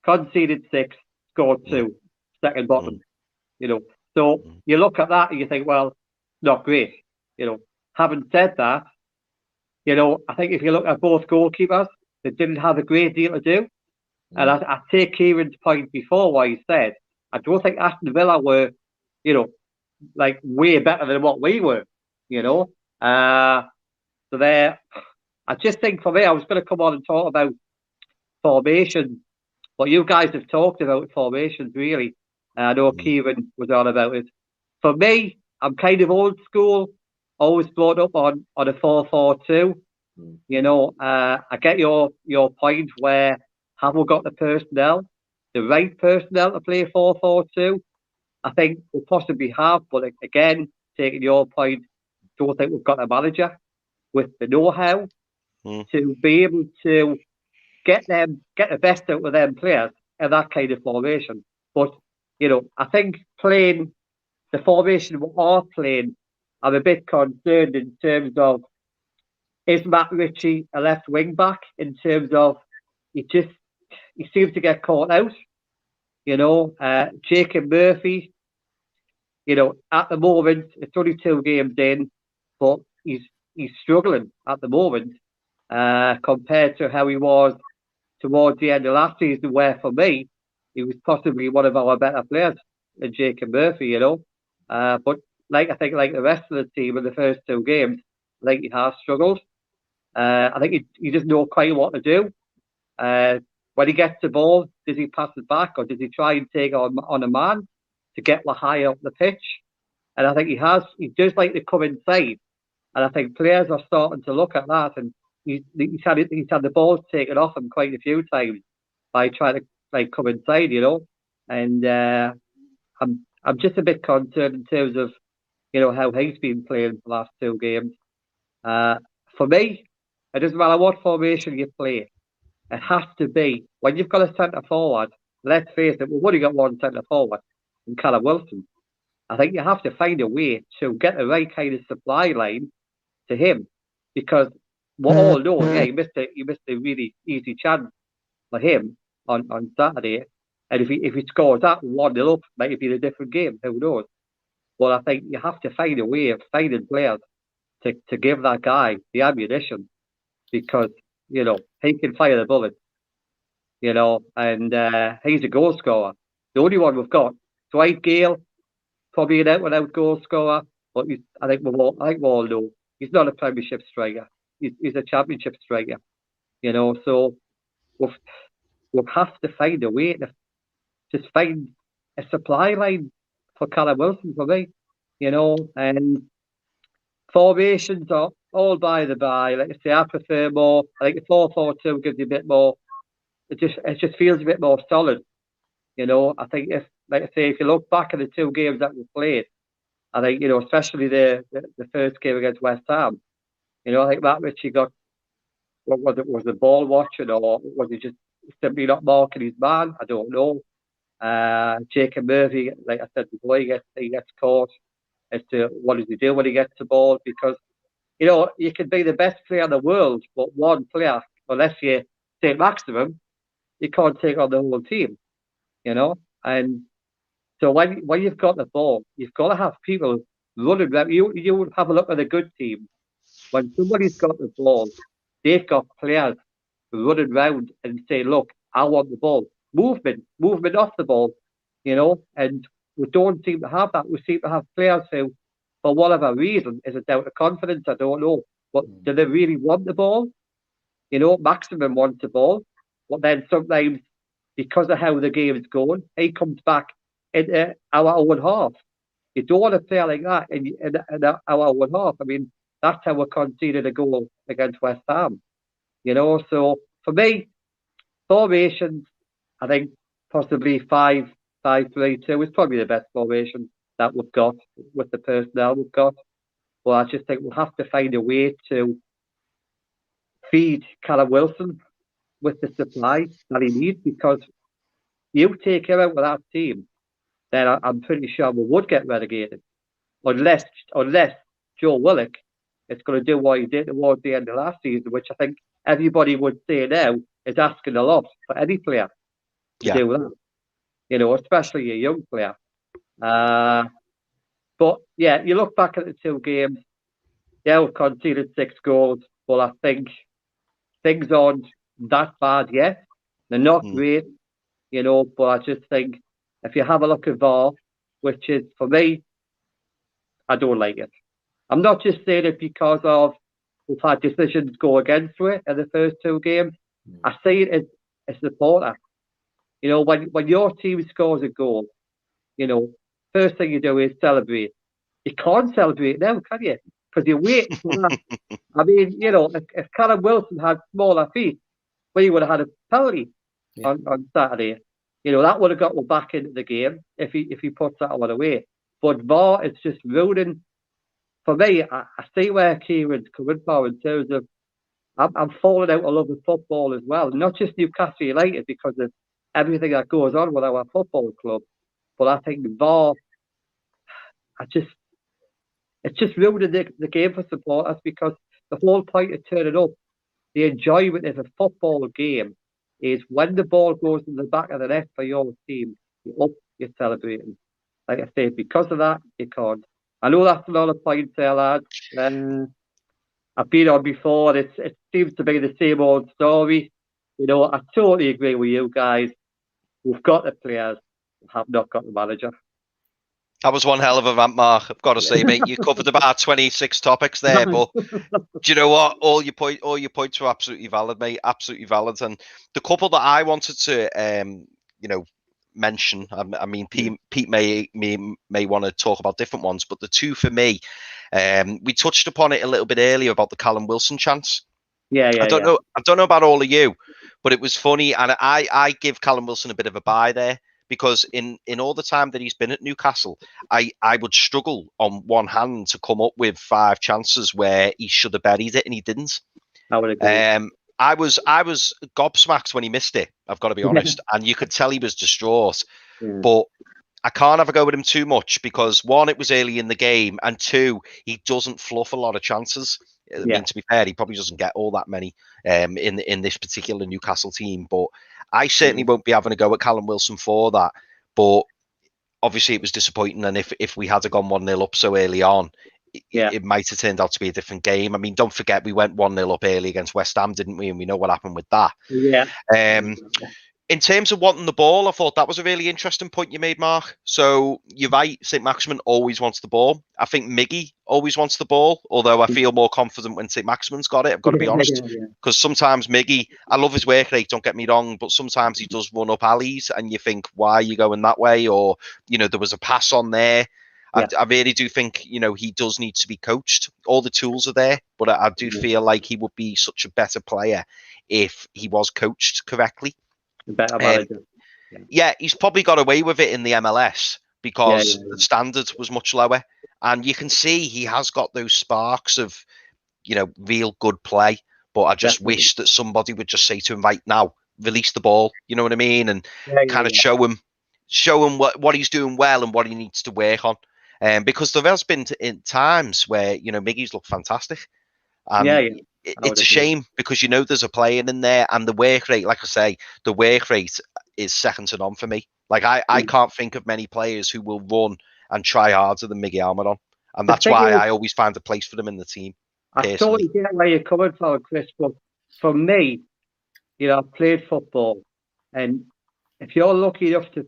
conceded 6, scored 2, second bottom. So you look at that and you think, well, not great. Having said that, I think if you look at both goalkeepers, they didn't have a great deal to do. And I take Kieran's point before what he said. I don't think Aston Villa were, like way better than what we were, So there, I just think for me, I was going to come on and talk about formations, but you guys have talked about formations really. I know Kieran was on about it. For me, I'm kind of old school, always brought up on a 4-4-2. I get your point where have we got the personnel, the right personnel to play 4-4-2? I think we possibly have, but again, taking your point, don't think we've got a manager with the know-how to be able to get the best out of them players in that kind of formation. But I think playing the formation we are playing, I'm a bit concerned in terms of, is Matt Ritchie a left wing back? In terms of he seems to get caught out. Jacob Murphy, at the moment it's only 2 games in, but he's struggling at the moment compared to how he was towards the end of last season, where for me he was possibly one of our better players than Jacob Murphy. But I think like the rest of the team in the first 2 games, I think he has struggled. I think he doesn't know quite what to do. When he gets the ball, does he pass it back or does he try and take on a man to get high up the pitch? And I think he does like to come inside. And I think players are starting to look at that. And he's had the ball taken off him quite a few times by trying to come inside, And I'm just a bit concerned in terms of how he's been playing the last 2 games. For me, it doesn't matter what formation you play. It has to be, when you've got a centre forward, let's face it, we've only got one centre forward in Callum Wilson. I think you have to find a way to get the right kind of supply line to him, because we all know, he missed a really easy chance for him on Saturday. And if he scores that 1-0 up, might be a different game, who knows? Well, I think you have to find a way of finding players to give that guy the ammunition, because he can fire the bullet, and he's a goal scorer. The only one we've got, Dwight Gale, probably an out-and-out goal scorer, but I think we all know he's not a Premiership striker. He's a Championship striker, So we'll have to find a way to just find a supply line for Callum Wilson for me, and formations are all by the by. Like I say, I prefer more. I think the 4-4-2 gives you a bit more. It just feels a bit more solid. I think if you look back at the 2 games that we played, I think especially the first game against West Ham, I think Matt Ritchie got, what was it? Was the ball watching, or was he just simply not marking his man? I don't know. Jacob Murphy, like I said before, he gets caught as to what does he do when he gets the ball, because you can be the best player in the world, but one player, unless you take maximum, you can't take on the whole team, And so when you've got the ball, you've got to have people running around. You have a look at a good team. When somebody's got the ball, they've got players running around and say, look, I want the ball. movement off the ball, and we don't seem to have that. We seem to have players who, for whatever reason, is it down to confidence? I don't know. But do they really want the ball? Maximum wants the ball. But then sometimes, because of how the game's going, he comes back into our own half. You don't want to play like that in our own half. I mean, that's how we conceded a goal against West Ham. So for me, formations, I think possibly 5-3-2 is probably the best formation that we've got with the personnel we've got. But I just think we'll have to find a way to feed Callum Wilson with the supply that he needs, because you take him out with that team, then I'm pretty sure we would get relegated. Unless Joe Willock is going to do what he did towards the end of last season, which I think everybody would say now is asking a lot for any player to do that. Especially a young player. But yeah, you look back at the two games, we've conceded 6 goals, but I think things aren't that bad yet. They're not great, but I just think if you have a look at VAR, which is, for me, I don't like it. I'm not just saying it because of we've had decisions go against it in the first 2 games. I see it as a supporter. When your team scores a goal, first thing you do is celebrate. You can't celebrate now, can you? Because you're waiting for that. I mean, if Callum Wilson had smaller feet, well, he would have had a penalty on Saturday. That would have got back into the game if he puts that one away. But VAR is just ruining. For me, I see where Kieran's coming from in terms of I'm falling out of love with football as well. Not just Newcastle United because of everything that goes on with our football club, but I think VAR, it's just ruining the game for supporters, because the whole point of turning up, the enjoyment of a football game is when the ball goes in the back of the net for your team, you're celebrating. Like I said, because of that, you can't. I know that's another point there, lads. I've been on before. It seems to be the same old story. I totally agree with you guys. We've got the players, we have not got the manager. That was one hell of a rant, Mark. I've got to say, mate, you covered about 26 topics there, but do you know what? All your points were absolutely valid, mate. Absolutely valid. And the couple that I wanted to, mention. I mean, Pete may want to talk about different ones, but the two for me, we touched upon it a little bit earlier about the Callum Wilson chance. I don't know about all of you, but it was funny, and I give Callum Wilson a bit of a buy there, because in all the time that he's been at Newcastle, I would struggle on one hand to come up with 5 chances where he should have buried it and he didn't. I would agree. I was gobsmacked when he missed it, I've got to be honest. And you could tell he was distraught. But I can't have a go with him too much, because 1, it was early in the game, and 2, he doesn't fluff a lot of chances. I mean, to be fair, he probably doesn't get all that many in this particular Newcastle team. But I certainly won't be having a go at Callum Wilson for that. But obviously it was disappointing, and if we had gone 1-0 up so early on, it might have turned out to be a different game. I mean, don't forget, we went 1-0 up early against West Ham, didn't we? And we know what happened with that. In terms of wanting the ball, I thought that was a really interesting point you made, Mark. So you're right, St. Maximin always wants the ball. I think Miggy always wants the ball, although I feel more confident when St. Maximin's got it, I've got to be honest. Because sometimes Miggy, I love his work rate, don't get me wrong, but sometimes he does run up alleys and you think, why are you going that way? Or, there was a pass on there. I really do think, he does need to be coached. All the tools are there, but I do feel like he would be such a better player if he was coached correctly. Better manager. He's probably got away with it in the MLS because the standard was much lower. And you can see he has got those sparks of, real good play. But I just wish that somebody would just say to him, right now, release the ball, you know what I mean? And kind of show him what he's doing well and what he needs to work on. Because there has been in times where, Miggy's looked fantastic. It's a shame because, there's a player in there, and the work rate, like I say, the work rate is second to none for me. Like, I can't think of many players who will run and try harder than Miggy Almiron. And that's why I always find a place for them in the team. I totally get where you're coming from, Chris, but for me, I played football, and if you're lucky enough to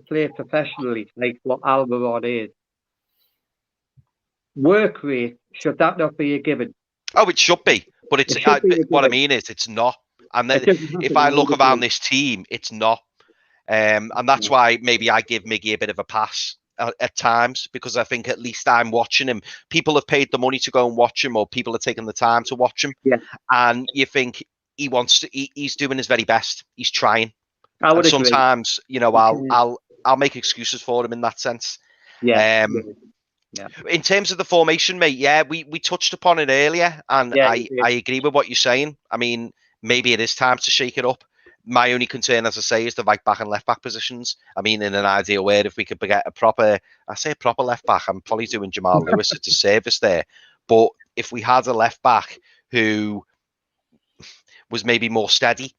play professionally, like what Almiron is, work rate, should that not be a given? Oh, it should be, but it's It should be a what I given. mean is it's not. And It then doesn't have if to be I look mandatory. around this team, it's not. And that's why maybe I give Miggy a bit of a pass at times, because I think at least I'm watching him. People have paid the money to go and watch him, or people are taking the time to watch him. Yeah. And you think he wants to. He's doing his very best. He's trying. I would And agree. sometimes, you know, I'll make excuses for him in that sense. Yeah. In terms of the formation, mate, yeah, we touched upon it earlier, and Yeah, I agree with what you're saying. I mean, maybe it is time to shake it up. My only concern, as I say, is the right back and left back positions. I mean, in an ideal world, if we could get a proper left back, I'm probably doing Jamal Lewis a disservice there. But if we had a left back who was maybe more steady,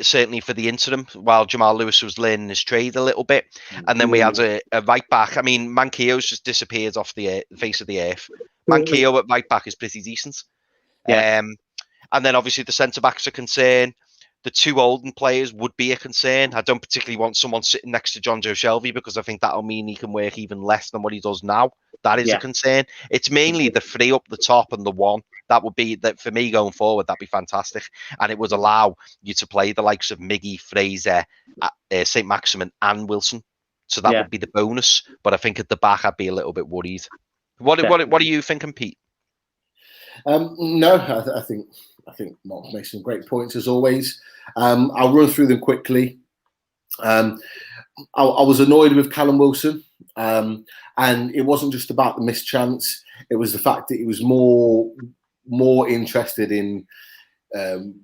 certainly for the interim, while Jamal Lewis was learning his trade a little bit. And then we had a right back. I mean, Manquillo's just disappeared off the face of the earth. Manquillo at right back is pretty decent. Yeah. And then obviously the centre-backs are concerned. The two Oldham players would be a concern. I don't particularly want someone sitting next to John Joe Shelby, because I think that'll mean he can work even less than what he does now. That is a concern. It's mainly the three up the top and the one. That would be that for me going forward. That'd be fantastic, and it would allow you to play the likes of Miggy, Fraser, St. Maximin, and Wilson. So that would be the bonus. But I think at the back, I'd be a little bit worried. What are you thinking, Pete? No, I think Mark makes some great points as always. I'll run through them quickly. I was annoyed with Callum Wilson, and it wasn't just about the missed chance. It was the fact that he was more interested in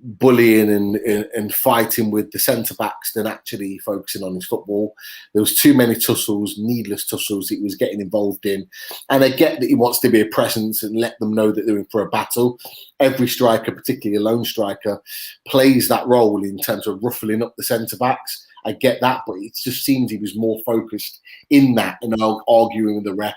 bullying and fighting with the centre backs than actually focusing on his football. There was too many tussles, needless tussles that he was getting involved in. And I get that he wants to be a presence and let them know that they're in for a battle. Every striker, particularly a lone striker, plays that role in terms of ruffling up the centre backs. I get that, but it just seems he was more focused in that and arguing with the ref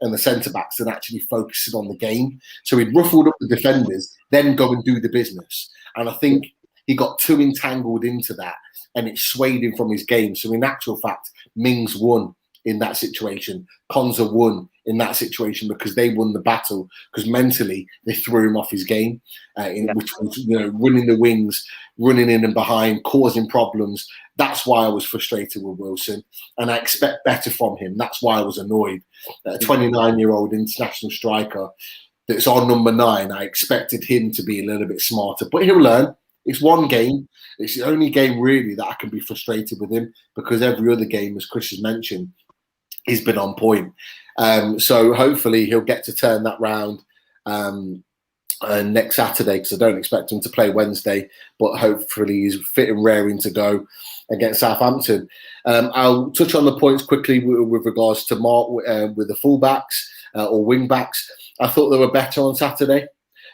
and the centre-backs than actually focusing on the game. So he'd ruffled up the defenders, then go and do the business. And I think he got too entangled into that, and it swayed him from his game. So in actual fact, Mings won in that situation. Konza won in that situation because they won the battle, because mentally they threw him off his game, which was, running the wings, running in and behind, causing problems. That's why I was frustrated with Wilson, and I expect better from him. That's why I was annoyed. A 29-year-old international striker that's on number 9, I expected him to be a little bit smarter, but he'll learn. It's one game. It's the only game really that I can be frustrated with him, because every other game, as Chris has mentioned, he's been on point. So hopefully he'll get to turn that round next Saturday, because I don't expect him to play Wednesday, but hopefully he's fit and raring to go against Southampton. I'll touch on the points quickly with regards to Mark with the fullbacks or wing backs. I thought they were better on Saturday.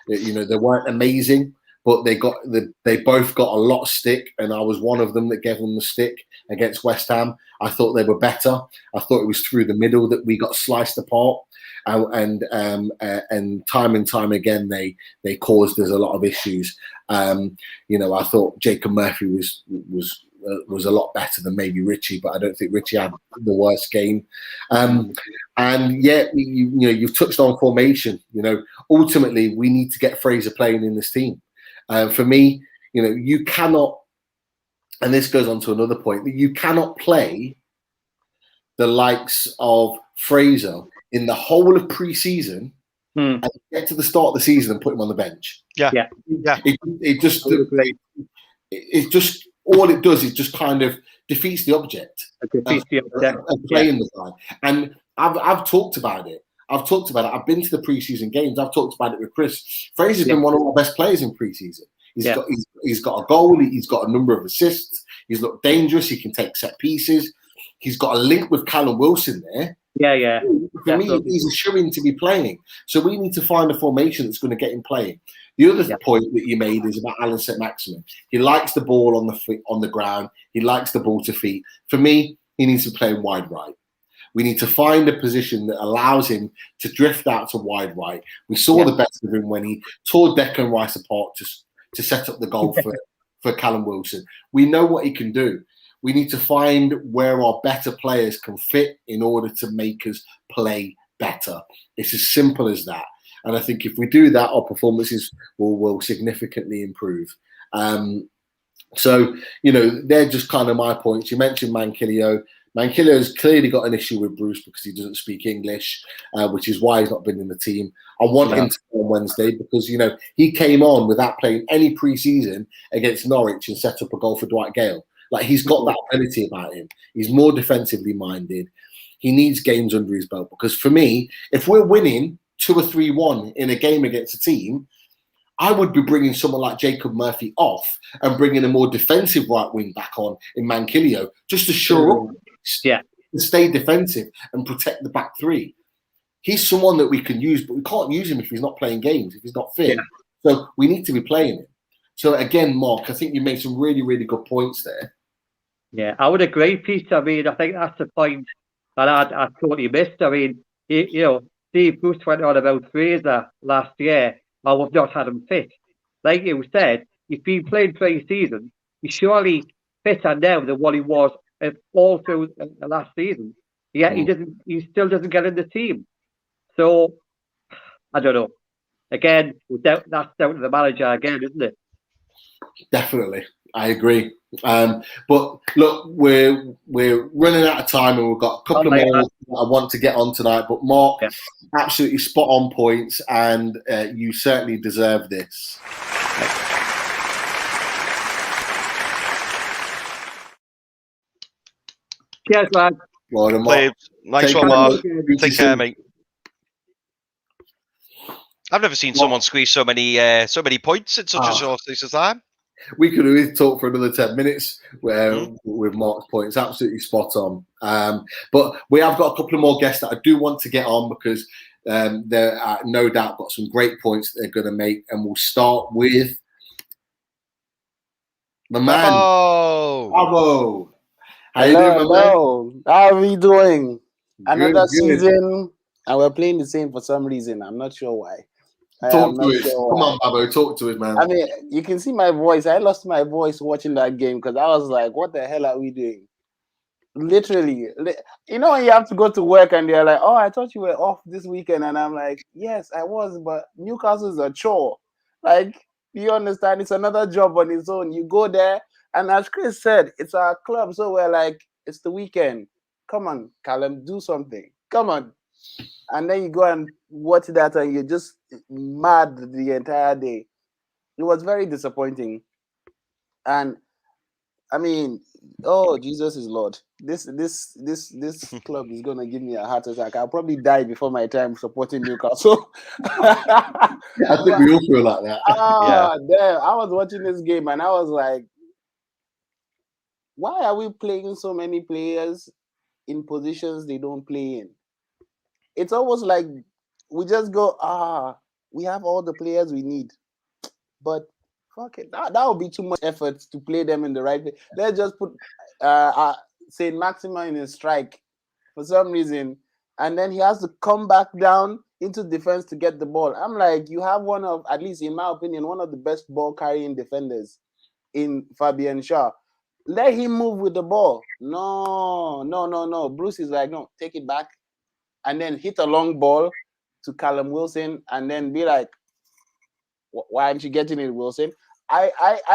They weren't amazing, but they both got a lot of stick, and I was one of them that gave them the stick against West Ham. I thought they were better. I thought it was through the middle that we got sliced apart, and time and time again they caused us a lot of issues. I thought Jacob Murphy was a lot better than maybe Richie, but I don't think Richie had the worst game. And yet, you've touched on formation. Ultimately, we need to get Fraser playing in this team. For me, you cannot, and this goes on to another point, that you cannot play the likes of Fraser in the whole of pre-season and get to the start of the season and put him on the bench. Yeah. It just all it does is just kind of defeats the object of playing the guy. And I've talked about it. I've been to the preseason games. I've talked about it with Chris. Fraser's been one of our best players in preseason. He's got a goal. He's got a number of assists. He's looked dangerous. He can take set pieces. He's got a link with Callum Wilson there. Yeah. For me, he's a shoo-in to be playing. So we need to find a formation that's going to get him playing. The other point that you made is about Alan St. Maximin. He likes the ball on the ground. He likes the ball to feet. For me, he needs to play wide right. We need to find a position that allows him to drift out to wide right. We saw the best of him when he tore Declan Rice apart to set up the goal for Callum Wilson. We know what he can do. We need to find where our better players can fit in order to make us play better. It's as simple as that. And I think if we do that, our performances will significantly improve. So, they're just kind of my points. You mentioned Manquillo. Manquillo's clearly got an issue with Bruce because he doesn't speak English, which is why he's not been in the team. I want him to play on Wednesday because, he came on without playing any pre-season against Norwich and set up a goal for Dwight Gale. Like, he's got that ability about him. He's more defensively minded. He needs games under his belt because for me, if we're winning 2 or 3-1 in a game against a team, I would be bringing someone like Jacob Murphy off and bringing a more defensive right wing back on in Manquillo just to shore up, to stay defensive and protect the back three. He's someone that we can use, but we can't use him if he's not playing games, if he's not fit. So we need to be playing him. So again, Mark, I think you made some really, really good points there. Yeah, I would agree, Peter. I mean, I think that's the point that I totally missed. I mean, Steve Bruce went on about Fraser last year. I would not had him fit. Like you said, he's been playing pre-season. He's surely fitter now than what he was all through the last season. Yeah, he still doesn't get in the team. So I don't know. Again, that's down to the manager again, isn't it? Definitely, I agree. But look, we're running out of time, and we've got a couple more that I want to get on tonight. But Mark, absolutely spot on points, and you certainly deserve this. Cheers, man. Well, Mark, nice one, Mark. Take care, mate. I've never seen someone squeeze so many points in such a short space of time. We could have talked for another 10 minutes with Mark's points. Absolutely spot on. But we have got a couple of more guests that I do want to get on because they're no doubt got some great points that they're going to make. And we'll start with the man. Babo. How you doing, my man? How are we doing? Another Good. season, and we're playing the same for some reason. I'm not sure why. Talk to us. Come on, Babo. Talk to us, man. I mean, you can see my voice. I lost my voice watching that game because I was like, what the hell are we doing? Literally. When you have to go to work and they're like, oh, I thought you were off this weekend. And I'm like, yes, I was, but Newcastle is a chore. Like, you understand? It's another job on its own. You go there, and as Chris said, it's our club. So we're like, it's the weekend. Come on, Callum, do something. Come on. And then you go and watch that and you're just mad the entire day. It was very disappointing. And I mean, oh, Jesus is Lord. This club is gonna give me a heart attack. I'll probably die before my time supporting Newcastle. I think we all feel like that. Damn. I was watching this game and I was like, why are we playing so many players in positions they don't play in? It's almost like we just go, we have all the players we need. But fuck it. That would be too much effort to play them in the right way. Let's just put Saint Maximin in a strike for some reason. And then he has to come back down into defense to get the ball. I'm like, you have one of, at least in my opinion, one of the best ball carrying defenders in Fabian Shaw. Let him move with the ball. No. Bruce is like, no, take it back. And then hit a long ball to Callum Wilson and then be like, why aren't you getting it, Wilson? I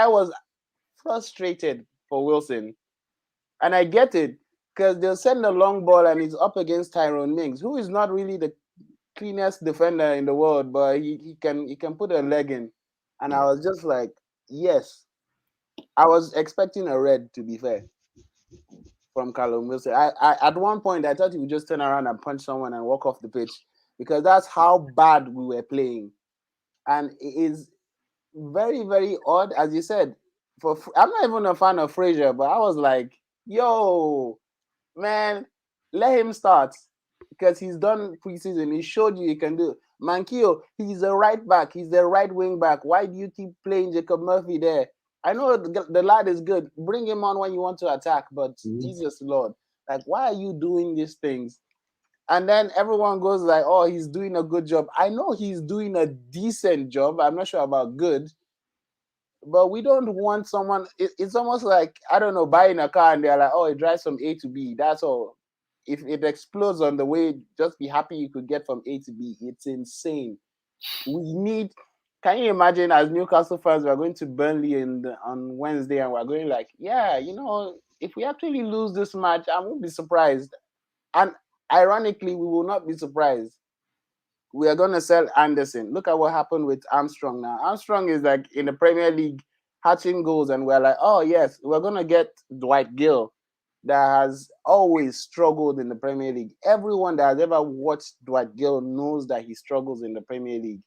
was frustrated for Wilson. And I get it because they'll send a long ball and he's up against Tyrone Mings, who is not really the cleanest defender in the world, but he can put a leg in. And I was just like, yes. I was expecting a red, to be fair, from Callum Wilson. I at one point I thought he would just turn around and punch someone and walk off the pitch because that's how bad we were playing. And it is very, very odd, as you said. I'm not even a fan of Fraser, but I was like, yo, man, let him start because he's done preseason. He showed you he can do it. Manquillo, he's a right back. He's the right wing back. Why do you keep playing Jacob Murphy there? I know the lad is good. Bring him on when you want to attack, but Jesus Lord, like, why are you doing these things? And then everyone goes like, oh, he's doing a good job. I know he's doing a decent job. I'm not sure about good. But we don't want someone. It's almost like, I don't know, buying a car and they're like, oh, it drives from A to B. That's all. If it explodes on the way, just be happy you could get from A to B. It's insane. We need. Can you imagine, as Newcastle fans, we're going to Burnley on Wednesday and we're going like, yeah, if we actually lose this match, I won't be surprised. And ironically, we will not be surprised. We are going to sell Anderson. Look at what happened with Armstrong now. Armstrong is like in the Premier League hatching goals, and we're like, oh, yes, we're going to get Dwight Gill that has always struggled in the Premier League. Everyone that has ever watched Dwight Gill knows that he struggles in the Premier League.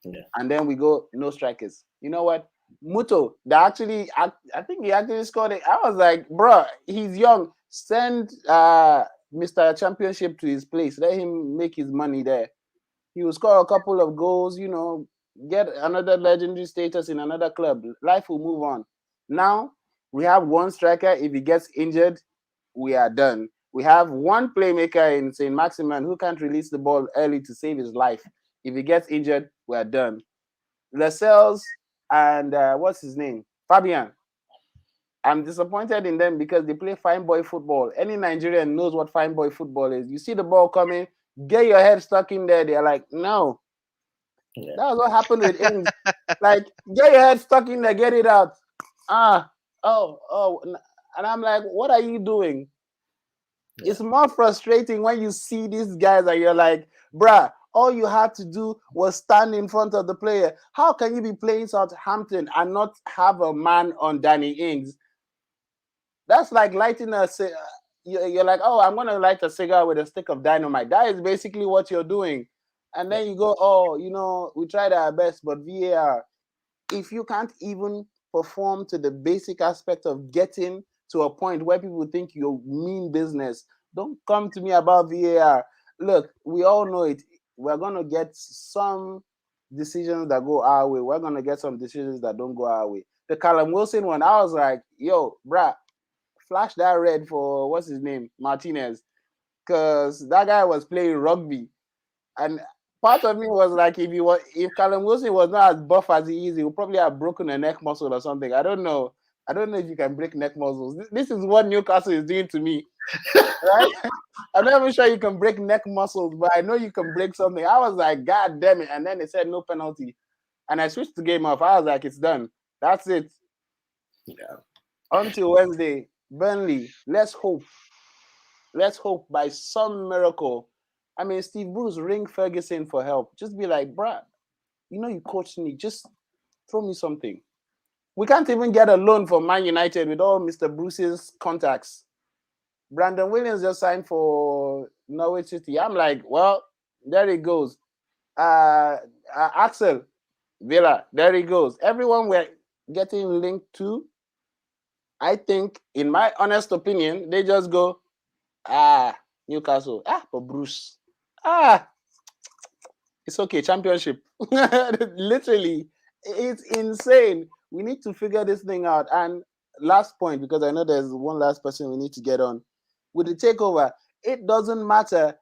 Yeah. And then we go, no strikers. You know what? Muto, that actually, I think he actually scored it. I was like, bro, he's young. Send Mr. Championship to his place. Let him make his money there. He will score a couple of goals, get another legendary status in another club. Life will move on. Now, we have one striker. If he gets injured, we are done. We have one playmaker in St. Maximin who can't release the ball early to save his life. If he gets injured, we are done. Lascelles and what's his name? Fabian. I'm disappointed in them because they play fine boy football. Any Nigerian knows what fine boy football is. You see the ball coming, get your head stuck in there. They're like, no. Yeah. That was what happened with Ings. Like, get your head stuck in there, get it out. And I'm like, what are you doing? Yeah. It's more frustrating when you see these guys and you're like, bruh, all you had to do was stand in front of the player. How can you be playing Southampton and not have a man on Danny Ings? That's like lighting you're like, oh, I'm going to light a cigar with a stick of dynamite. That is basically what you're doing. And then you go, oh, we tried our best, but VAR. If you can't even perform to the basic aspect of getting to a point where people think you mean business, don't come to me about VAR. Look, we all know it. We're going to get some decisions that go our way. We're going to get some decisions that don't go our way. The Callum Wilson one, I was like, yo, bruh, flash that red for, what's his name, Martinez, because that guy was playing rugby. And part of me was like, if Callum Wilson was not as buff as he is, he would probably have broken a neck muscle or something. I don't know if you can break neck muscles. This is what Newcastle is doing to me. Right? I'm not even sure you can break neck muscles, but I know you can break something. I was like, God damn it. And then they said no penalty. And I switched the game off. I was like, it's done. That's it. Yeah. Until Wednesday, Burnley. Let's hope. Let's hope by some miracle. I mean, Steve Bruce, ring Ferguson for help. Just be like, bruh, you coached me. Just throw me something. We can't even get a loan from Man United with all Mr. Bruce's contacts. Brandon Williams just signed for Norwich City. I'm like, well, there it goes. Axel Villa, there he goes. Everyone we're getting linked to, I think, in my honest opinion, they just go, Newcastle, but Bruce, it's okay, championship. Literally, it's insane. We need to figure this thing out. And last point, because I know there's one last person we need to get on. With the takeover, it doesn't matter.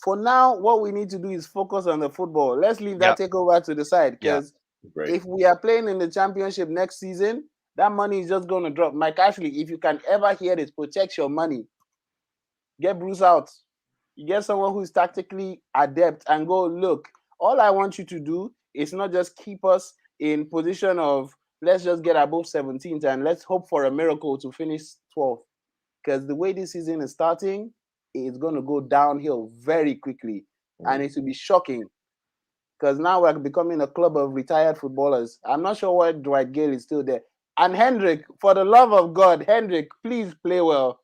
For now, what we need to do is focus on the football. Let's leave that takeover to the side, because if we are playing in the championship next season, that money is just going to drop. Mike Ashley, if you can ever hear this, protect your money. Get Bruce out. You get someone who's tactically adept and go, look, all I want you to do is not just keep us in position of let's just get above 17th and let's hope for a miracle to finish 12th. Because the way this season is starting, it's going to go downhill very quickly. And it will be shocking. Because now we're becoming a club of retired footballers. I'm not sure why Dwight Gale is still there. And Hendrick, for the love of God, Hendrick, please play well.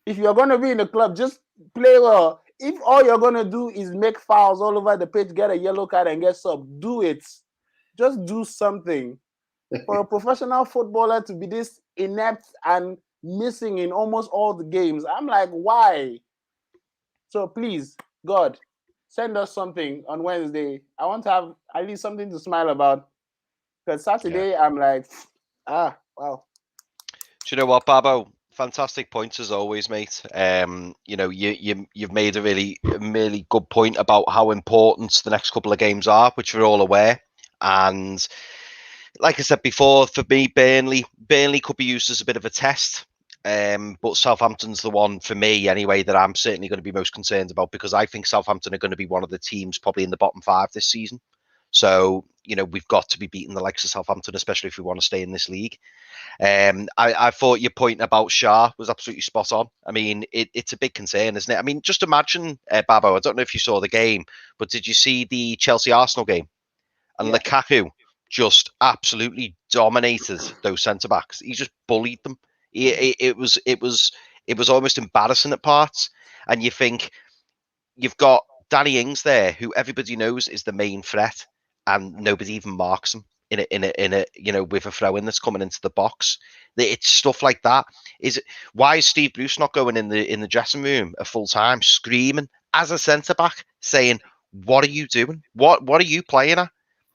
If you're going to be in the club, just play well. If all you're going to do is make fouls all over the pitch, get a yellow card and get sub, do it. Just do something. For a professional footballer to be this inept and missing in almost all the games, I'm like, why? So please, God, send us something on Wednesday. I want to have at least something to smile about. Because Saturday, I'm like, wow. Do you know what, Babo? Fantastic points as always, mate. You've made a really good point about how important the next couple of games are, which we're all aware. And like I said before, for me, Burnley could be used as a bit of a test. But Southampton's the one for me anyway that I'm certainly going to be most concerned about, because I think Southampton are going to be one of the teams probably in the bottom 5 this season. So, we've got to be beating the likes of Southampton, especially if we want to stay in this league. I thought your point about Shah was absolutely spot on. I mean, it's a big concern, isn't it? I mean, just imagine, Babo, I don't know if you saw the game, but did you see the Chelsea-Arsenal game? And Yeah. Lukaku just absolutely dominated those centre-backs. He just bullied them. It was almost embarrassing at parts. And you think, you've got Danny Ings there, who everybody knows is the main threat, and nobody even marks him in a with a throw in that's coming into the box. It's stuff like that. Why is Steve Bruce not going in the dressing room at full time, screaming as a centre back, saying, "What are you doing? What are you playing at?"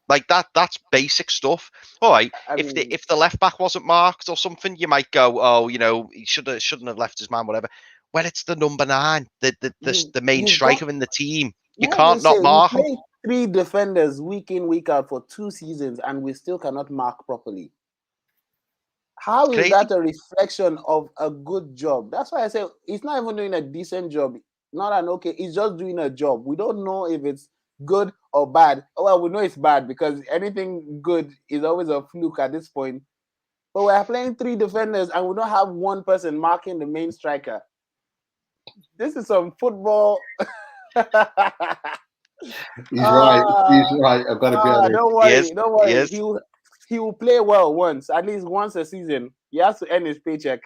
Like that's basic stuff. All right, if the left back wasn't marked or something, you might go, oh, he shouldn't have left his man, whatever. When it's the number 9, the main striker in the team, you can't not mark him. We play 3 defenders week in, week out for 2 seasons, and we still cannot mark properly. How is that a reflection of a good job? That's why I say he's not even doing a decent job. Not an okay, he's just doing a job. We don't know if it's good or bad. Well, we know it's bad because anything good is always a fluke at this point. But we're playing 3 defenders and we don't have one person marking the main striker. This is some football. He's right. He's right. I've got to be honest. Don't worry. He will play well at least once a season. He has to earn his paycheck.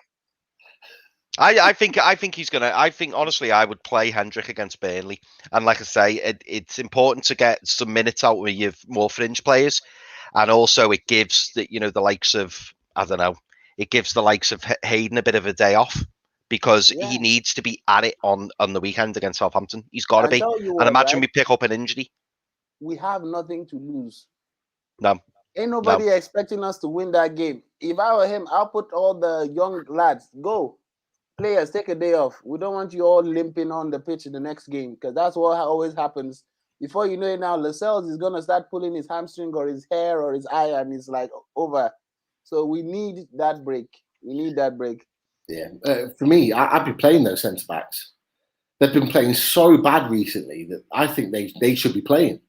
I think he's gonna. I think honestly, I would play Hendrick against Burnley, and like I say, it's important to get some minutes out with your more fringe players, and also it gives the likes of it gives the likes of Hayden a bit of a day off, because he needs to be at it on the weekend against Southampton. He's got to be. And imagine we pick up an injury. We have nothing to lose. No. Ain't nobody expecting us to win that game. If I were him, I'll put all the young lads, go. Players, take a day off. We don't want you all limping on the pitch in the next game, because that's what always happens. Before you know it now, Lascelles is going to start pulling his hamstring or his hair or his eye, and it's like over. So we need that break. Yeah. For me, I'd be playing those centre-backs. They've been playing so bad recently that I think they should be playing.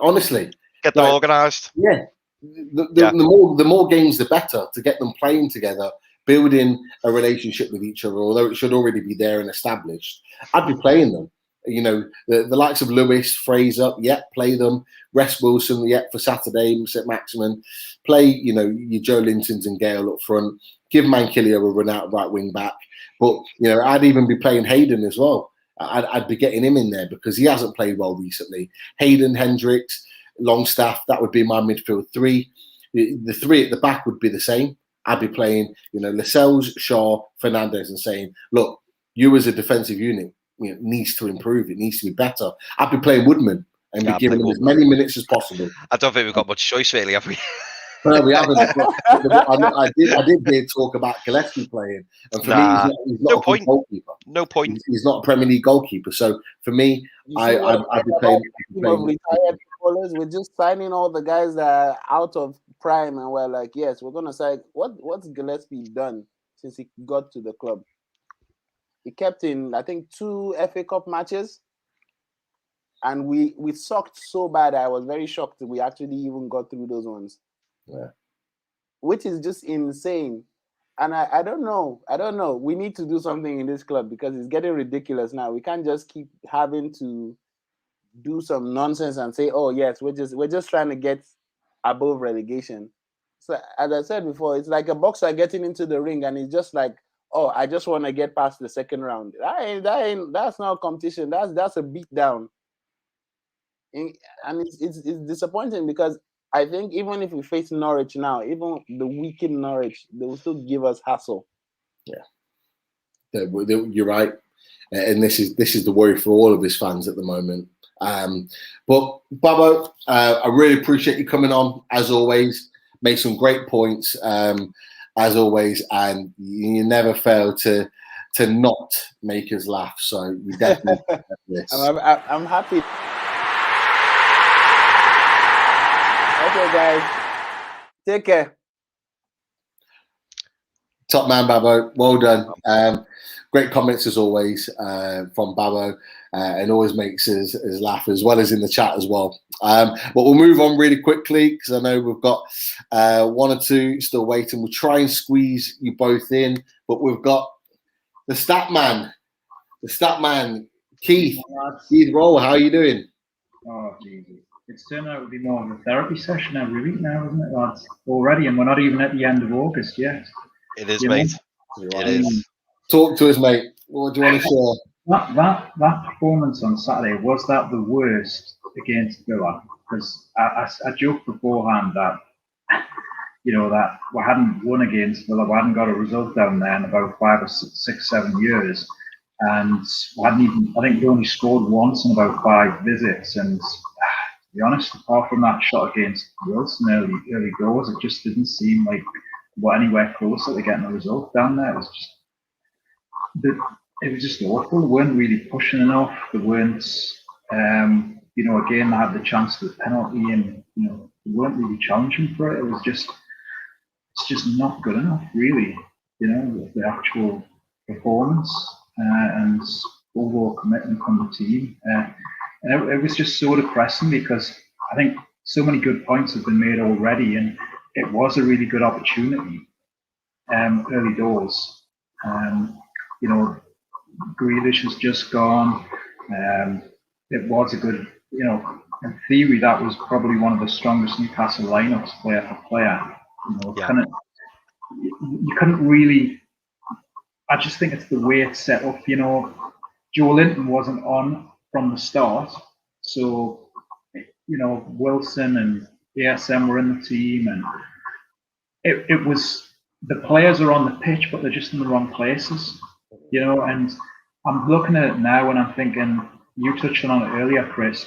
Honestly. Get them organised. Yeah. The more games, the better, to get them playing together, building a relationship with each other, although it should already be there and established. I'd be playing them. The likes of Lewis, Fraser, play them. Rest Wilson, for Saturday, St. Maximin. Play, your Joe Lintons and Gale up front. Give Mankilio a run out right wing back. But, I'd even be playing Hayden as well. I'd be getting him in there because he hasn't played well recently. Hayden, Hendricks, Longstaff, that would be my midfield 3. The 3 at the back would be the same. I'd be playing, Lascelles, Shaw, Fernandez, and saying, look, you as a defensive unit, needs to improve. It needs to be better. I'd be playing Woodman and be giving him as many minutes as possible. I don't think we've got much choice, really, have we? No, we haven't. I did hear talk about Gillespie playing, and for me, he's not a good goalkeeper. No point. He's not a Premier League goalkeeper. So for me, I'd be playing. Retired footballers. We're just signing all the guys that are out of prime, and we're like, yes, we're gonna sign. What's Gillespie done since he got to the club? He kept in, I think, 2 FA Cup matches, and we sucked so bad. I was very shocked that we actually even got through those ones. Yeah. Which is just insane. And I don't know. We need to do something in this club because it's getting ridiculous now. We can't just keep having to do some nonsense and say, oh yes, we're just trying to get above relegation. So as I said before, it's like a boxer getting into the ring and it's just like, oh, I just want to get past the second round. That's not a competition. That's a beat down. And it's disappointing because I think even if we face Norwich now, even the weakened Norwich, they will still give us hassle. Yeah, you're right, and this is the worry for all of his fans at the moment. But Babo, I really appreciate you coming on as always. Make some great points as always, and you never fail to not make us laugh. So you definitely have this. I'm happy. Okay, guys. Take care. Top man, Babo. Well done. Great comments as always from Babo, and always makes us laugh as well as in the chat as well. But we'll move on really quickly because I know we've got one or two still waiting. We'll try and squeeze you both in, but we've got the stat man, Keith. Keith Roll, how are you doing? Oh, Jesus. It's turned out to be more of a therapy session every week now, isn't it, lads? Already, and we're not even at the end of August yet. It is, mate. It is. Talk to us, mate. What do you want to share? That performance on Saturday, was that the worst against Villa? Because I joked beforehand that, that we hadn't won against Villa, we hadn't got a result down there in about 5 or 6, 7 years. And we hadn't even, I think we only scored once in about 5 visits. And to be honest, apart from that shot against Wilson early doors, it just didn't seem like we're anywhere closer to getting a result down there. It was just awful. They weren't really pushing enough. They weren't, again, they had the chance for the penalty, and they weren't really challenging for it. It's just not good enough, really. The actual performance and overall commitment from the team, and it was just so depressing because I think so many good points have been made already, and it was a really good opportunity early doors. Grealish has just gone. It was a good, in theory, that was probably one of the strongest Newcastle lineups player for player. You couldn't really, I just think it's the way it's set up. Joe Linton wasn't on from the start. So, Wilson and ASM were in the team, and it was, the players are on the pitch, but they're just in the wrong places, and I'm looking at it now and I'm thinking, you touched on it earlier, Chris,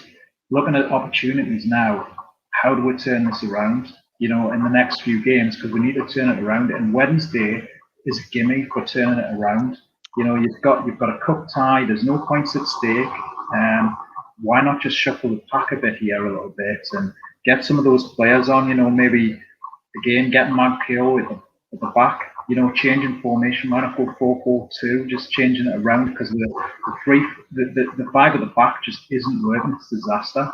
looking at opportunities now, how do we turn this around, in the next few games, because we need to turn it around, and Wednesday is a gimme for turning it around. You've got a cup tie, there's no points at stake, why not just shuffle the pack a bit here a little bit and get some of those players on, maybe again getting Mankio at the back, changing formation, might not go 4-4-2, just changing it around, because the 5 at the back just isn't working. It's a disaster.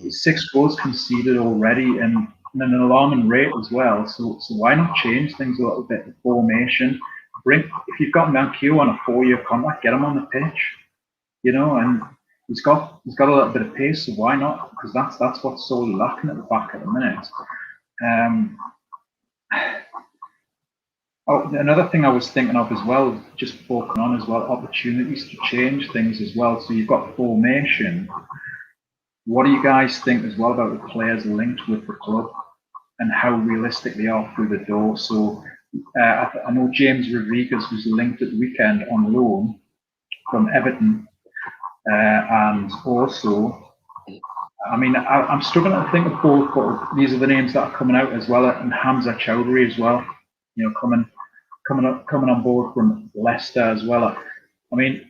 6 goals conceded already, and an alarming rate as well. So why not change things a little bit? The formation, if you've got Mankio on a 4-year contract, get him on the pitch, and he's got a little bit of pace. So why not? Because that's what's sorely lacking at the back at the minute. Another thing I was thinking of as well, just focusing on as well, opportunities to change things as well. So you've got formation. What do you guys think as well about the players linked with the club and how realistic they are through the door? So I know James Rodriguez was linked at the weekend on loan from Everton, and also, I'm struggling to think of both, but these are the names that are coming out as well, and Hamza Chowdhury as well, coming on board from Leicester as well. The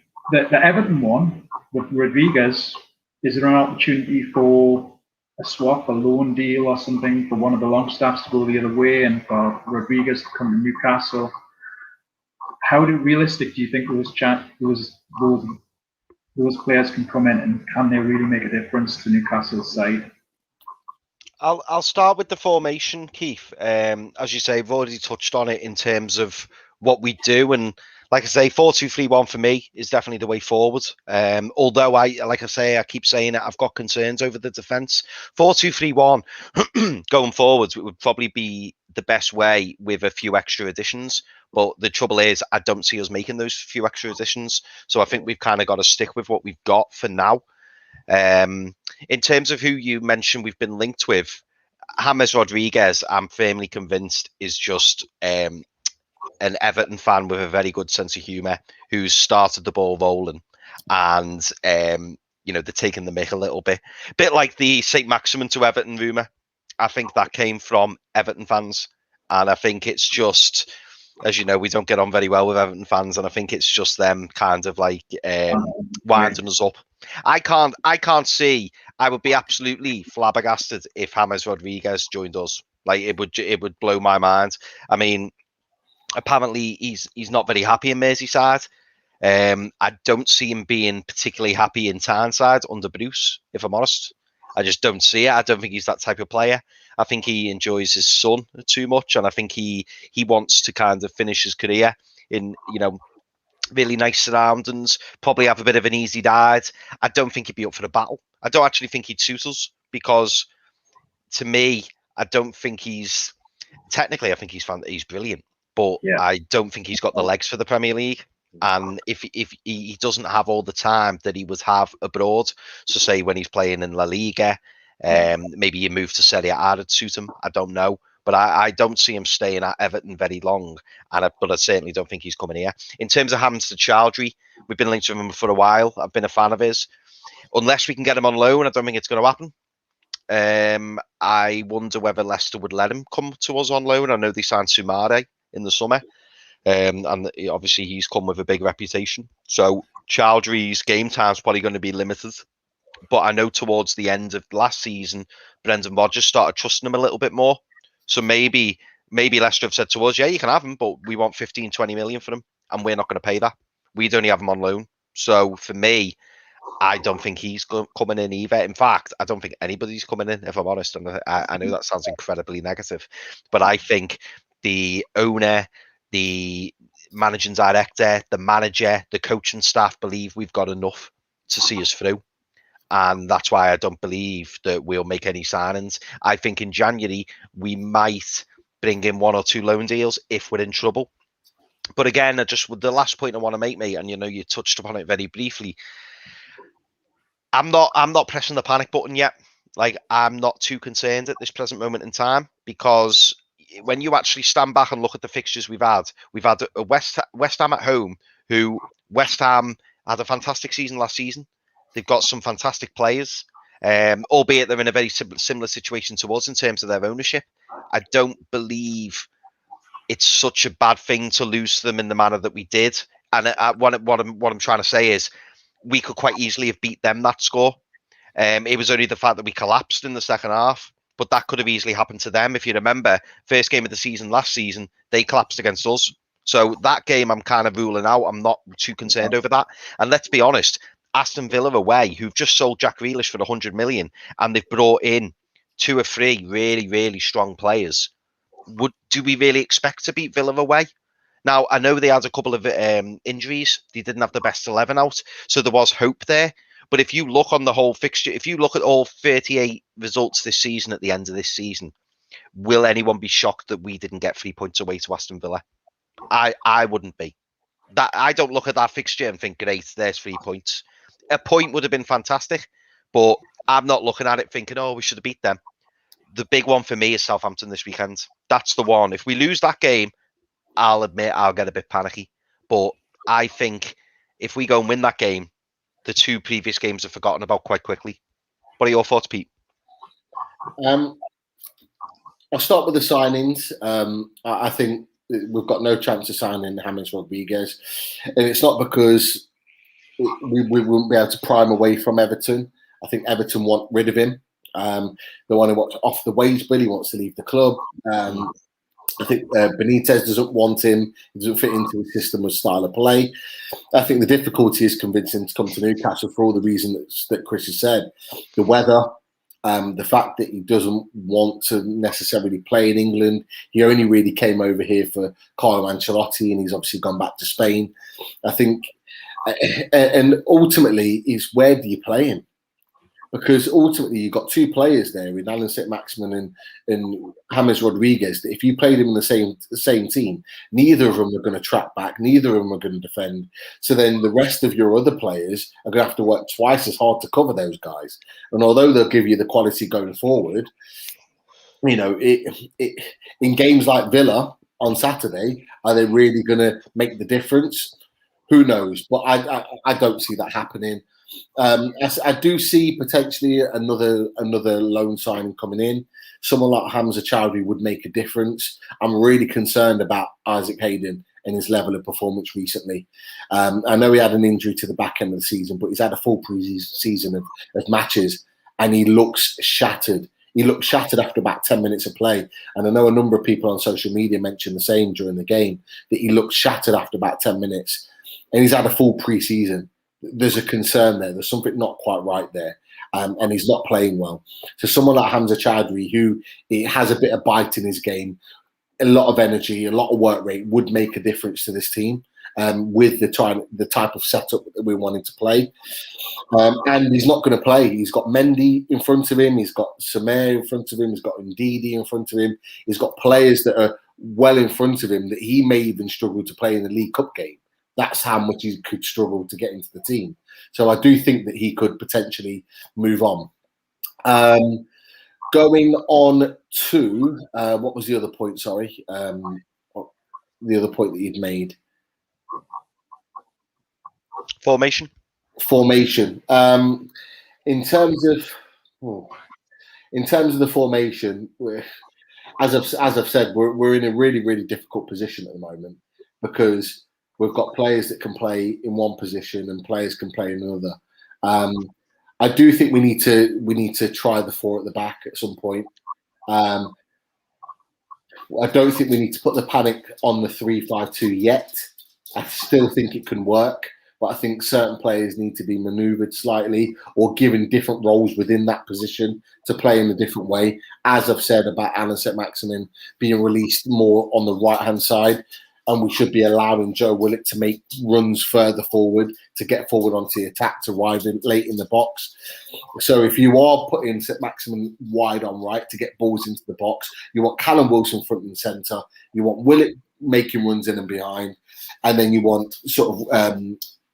Everton one with Rodriguez, is there an opportunity for a swap, a loan deal or something for one of the Longstaffs to go the other way and for Rodriguez to come to Newcastle? How realistic do you think those players can come in, and can they really make a difference to Newcastle's side? I'll start with the formation, Keith. As you say, I've already touched on it in terms of what we do, and like I say, 4-2-3-1 for me is definitely the way forward. Although I keep saying it, I've got concerns over the defence. 4-2-3-1 going forwards, it would probably be the best way with a few extra additions. But the trouble is, I don't see us making those few extra additions. So I think we've kind of got to stick with what we've got for now. In terms of who you mentioned we've been linked with, James Rodriguez, I'm firmly convinced, is just an Everton fan with a very good sense of humour who's started the ball rolling, and they're taking the mick a little bit like the St. Maximin to Everton rumour. I think that came from Everton fans, and I think it's just, as you know, we don't get on very well with Everton fans, and I think it's just them kind of like winding us up. I can't see. I would be absolutely flabbergasted if James Rodriguez joined us. Like it would blow my mind. I mean, apparently he's not very happy in Merseyside. I don't see him being particularly happy in Tyneside under Bruce, if I'm honest. I just don't see it. I don't think he's that type of player. I think he enjoys his son too much, and I think he wants to kind of finish his career in, you know, really nice surroundings, probably have a bit of an easy diet. I don't think he'd be up for the battle. I don't actually think he'd suit us because, to me, I don't think he's technically. I think he's brilliant, but Yeah. I don't think he's got the legs for the Premier League. And if he doesn't have all the time that he would have abroad, so say when he's playing in La Liga, maybe you move to Serie A to suit him. I don't know. But I don't see him staying at Everton very long. But I certainly don't think he's coming here. In terms of Hamster Chowdhury, we've been linked to him for a while. I've been a fan of his. Unless we can get him on loan, I don't think it's going to happen. I wonder whether Leicester would let him come to us on loan. I know they signed Soumare in the summer. And obviously he's come with a big reputation. So Chowdhury's game time's probably going to be limited. But I know towards the end of last season, Brendan Rodgers started trusting him a little bit more. So maybe Leicester have said to us, yeah, you can have him, but we want 15, 20 million for him, and we're not going to pay that. We'd only have him on loan. So for me, I don't think he's coming in either. In fact, I don't think anybody's coming in, if I'm honest. And I know that sounds incredibly negative, but I think the owner, the managing director, the manager, the coaching staff believe we've got enough to see us through. And that's why I don't believe that we'll make any signings. I think in January, we might bring in 1 or 2 loan deals if we're in trouble. But again, the last point I want to make, mate, and you touched upon it very briefly. I'm not pressing the panic button yet. Like, I'm not too concerned at this present moment in time, because when you actually stand back and look at the fixtures we've had a West Ham at home, who West Ham had a fantastic season last season. They've got some fantastic players, albeit they're in a very similar situation to us in terms of their ownership. I don't believe it's such a bad thing to lose to them in the manner that we did. And what I'm trying to say is we could quite easily have beat them that score. It was only the fact that we collapsed in the second half, but that could have easily happened to them. If you remember, first game of the season last season, they collapsed against us. So that game I'm kind of ruling out. I'm not too concerned over that. And let's be honest, Aston Villa away, who've just sold Jack Grealish for 100 million, and they've brought in 2 or 3 really, really strong players. Do we really expect to beat Villa away? Now, I know they had a couple of injuries. They didn't have the best 11 out, so there was hope there. But if you look on the whole fixture, if you look at all 38 results this season at the end of this season, will anyone be shocked that we didn't get 3 points away to Aston Villa? I wouldn't be. That I don't look at that fixture and think, great, there's 3 points. A point would have been fantastic, but I'm not looking at it thinking, oh, we should have beat them. The big one for me is Southampton this weekend. That's the one. If we lose that game, I'll admit I'll get a bit panicky. But I think if we go and win that game, the 2 previous games are forgotten about quite quickly. What are your thoughts, Pete? I'll start with the signings. I think we've got no chance of signing James Rodriguez. And it's not because we wouldn't be able to pry him away from Everton. I think Everton want rid of him. They want him off the wage bill. He wants to leave the club. I think Benitez doesn't want him. He doesn't fit into the system or style of play. I think the difficulty is convincing him to come to Newcastle for all the reasons that Chris has said. The weather, the fact that he doesn't want to necessarily play in England. He only really came over here for Carlo Ancelotti, and he's obviously gone back to Spain. I think, and ultimately, is where do you play him? Because ultimately, you've got 2 players there with Alan Maximin and James Rodriguez. That if you played him in the same team, neither of them are going to track back. Neither of them are going to defend. So then the rest of your other players are going to have to work twice as hard to cover those guys. And although they'll give you the quality going forward, you know, in games like Villa on Saturday, are they really going to make the difference? Who knows? But I don't see that happening. I do see potentially another loan signing coming in. Someone like Hamza Chowdhury would make a difference. I'm really concerned about Isaac Hayden and his level of performance recently. I know he had an injury to the back end of the season, but he's had a full pre-season of matches, and he looks shattered. He looked shattered after about 10 minutes of play. And I know a number of people on social media mentioned the same during the game, that he looked shattered after about 10 minutes. And he's had a full pre-season. There's a concern there. There's something not quite right there. And he's not playing well. So someone like Hamza Chowdhury, who has a bit of bite in his game, a lot of energy, a lot of work rate, would make a difference to this team with the type of setup that we're wanting to play. And he's not going to play. He's got Mendy in front of him. He's got Samir in front of him. He's got Ndidi in front of him. He's got players that are well in front of him that he may even struggle to play in the League Cup game. That's how much he could struggle to get into the team. So I do think that he could potentially move on. Going on to, what was the other point? Sorry. The other point that you'd made. Formation. In terms of the formation, as I've said, we're in a really, really difficult position at the moment, because we've got players that can play in one position and players can play in another. I do think we need to try the four at the back at some point. I don't think we need to put the panic on the 3-5-2 yet. I still think it can work, but I think certain players need to be manoeuvred slightly or given different roles within that position to play in a different way. As I've said about Alan Saint-Maximin being released more on the right-hand side, and we should be allowing Joe Willock to make runs further forward, to get forward onto the attack, to ride in late in the box. So if you are putting Saint-Maximin wide on right to get balls into the box, you want Callum Wilson front and centre, you want Willock making runs in and behind, and then you want sort of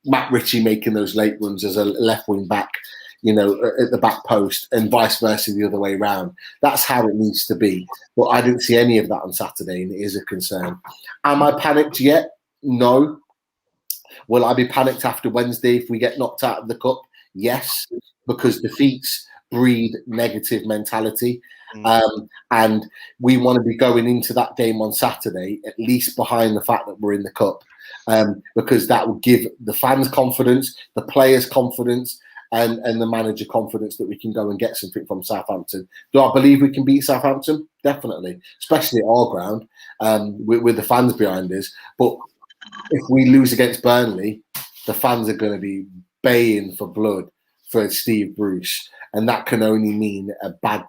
Matt Ritchie making those late runs as a left wing back, at the back post, and vice versa the other way around. That's how it needs to be. But I didn't see any of that on Saturday, and it is a concern. Am I panicked yet? No. Will I be panicked after Wednesday if we get knocked out of the cup? Yes, because defeats breed negative mentality. And we want to be going into that game on Saturday at least behind the fact that we're in the cup, because that will give the fans confidence, the players confidence, and the manager confidence that we can go and get something from Southampton. Do I believe we can beat Southampton? Definitely, especially at our ground, with the fans behind us. But if we lose against Burnley, the fans are going to be baying for blood for Steve Bruce, and that can only mean bad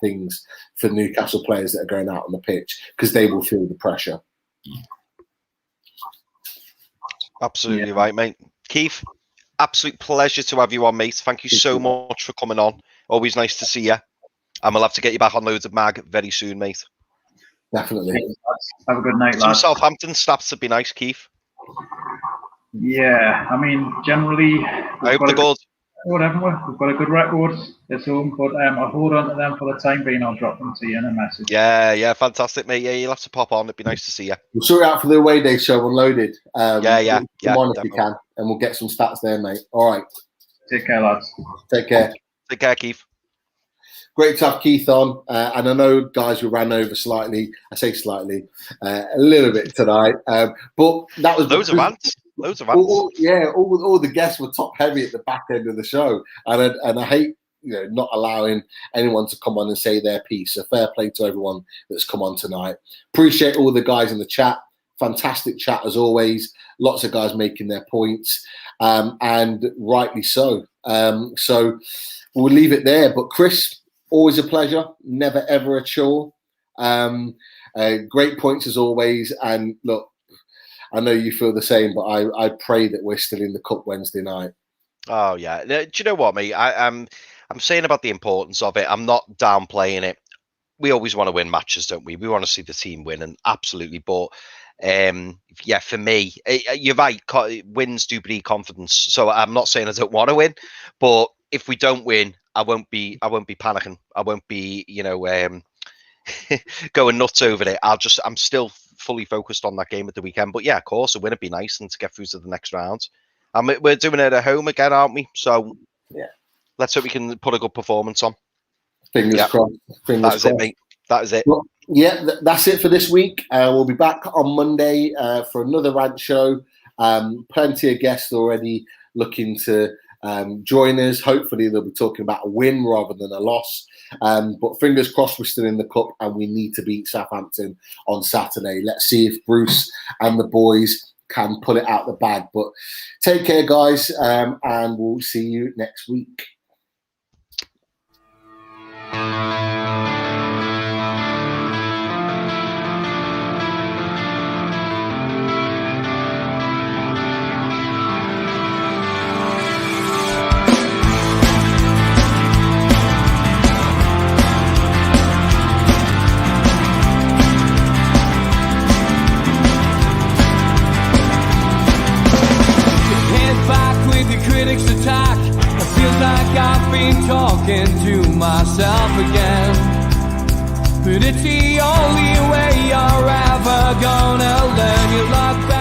things for Newcastle players that are going out on the pitch, because they will feel the pressure. Absolutely right, mate. Keith, absolute pleasure to have you on, mate. Thank you so much for coming on. Always nice to see you. And we'll have to get you back on Loads of Mag very soon, mate. Definitely. Have a good night, Some lads. Southampton stats would be nice, Keith. Yeah, I mean, generally, I hope they're good. whatever, we've got a good record at home, but I'll hold on to them for the time being. I'll drop them to you in a message. Yeah, fantastic, mate. Yeah, you'll have to pop on. It'd be nice to see you. We'll sort it out for the away day show Unloaded. Come on if you can, and we'll get some stats there, mate. All right. Take care, lads. Take care. Take care, Keith. Great to have Keith on, and I know, guys, we ran over slightly. I say slightly, a little bit tonight, but that was Loads of rants. All the guests were top heavy at the back end of the show, and I hate not allowing anyone to come on and say their piece. So fair play to everyone that's come on tonight. Appreciate all the guys in the chat. Fantastic chat as always. Lots of guys making their points, and rightly so. So we'll leave it there. But Chris, always a pleasure. Never ever a chore. Great points as always. And look, I know you feel the same, but I pray that we're still in the cup Wednesday night. Oh yeah. Do you know what, mate? I'm saying about the importance of it. I'm not downplaying it. We always want to win matches, don't we? We want to see the team win, and absolutely. But for me, you're right. Wins do breed confidence. So I'm not saying I don't want to win, but if we don't win, I won't be panicking. I won't be, going nuts over it. I'm still fully focused on that game at the weekend. But yeah, of course, a win would be nice, and to get through to the next round. And we're doing it at home again, aren't we? So yeah, let's hope we can put a good performance on. Fingers crossed. That is it, mate. That is it. Well, that's it for this week. We'll be back on Monday for another Rant show. Plenty of guests already looking to join us. Hopefully they'll be talking about a win rather than a loss. But fingers crossed we're still in the cup and we need to beat Southampton on Saturday. Let's see if Bruce and the boys can pull it out the bag. But take care, guys, and we'll see you next week. Critics attack. It feels like I've been talking to myself again. But it's the only way you're ever gonna learn. You look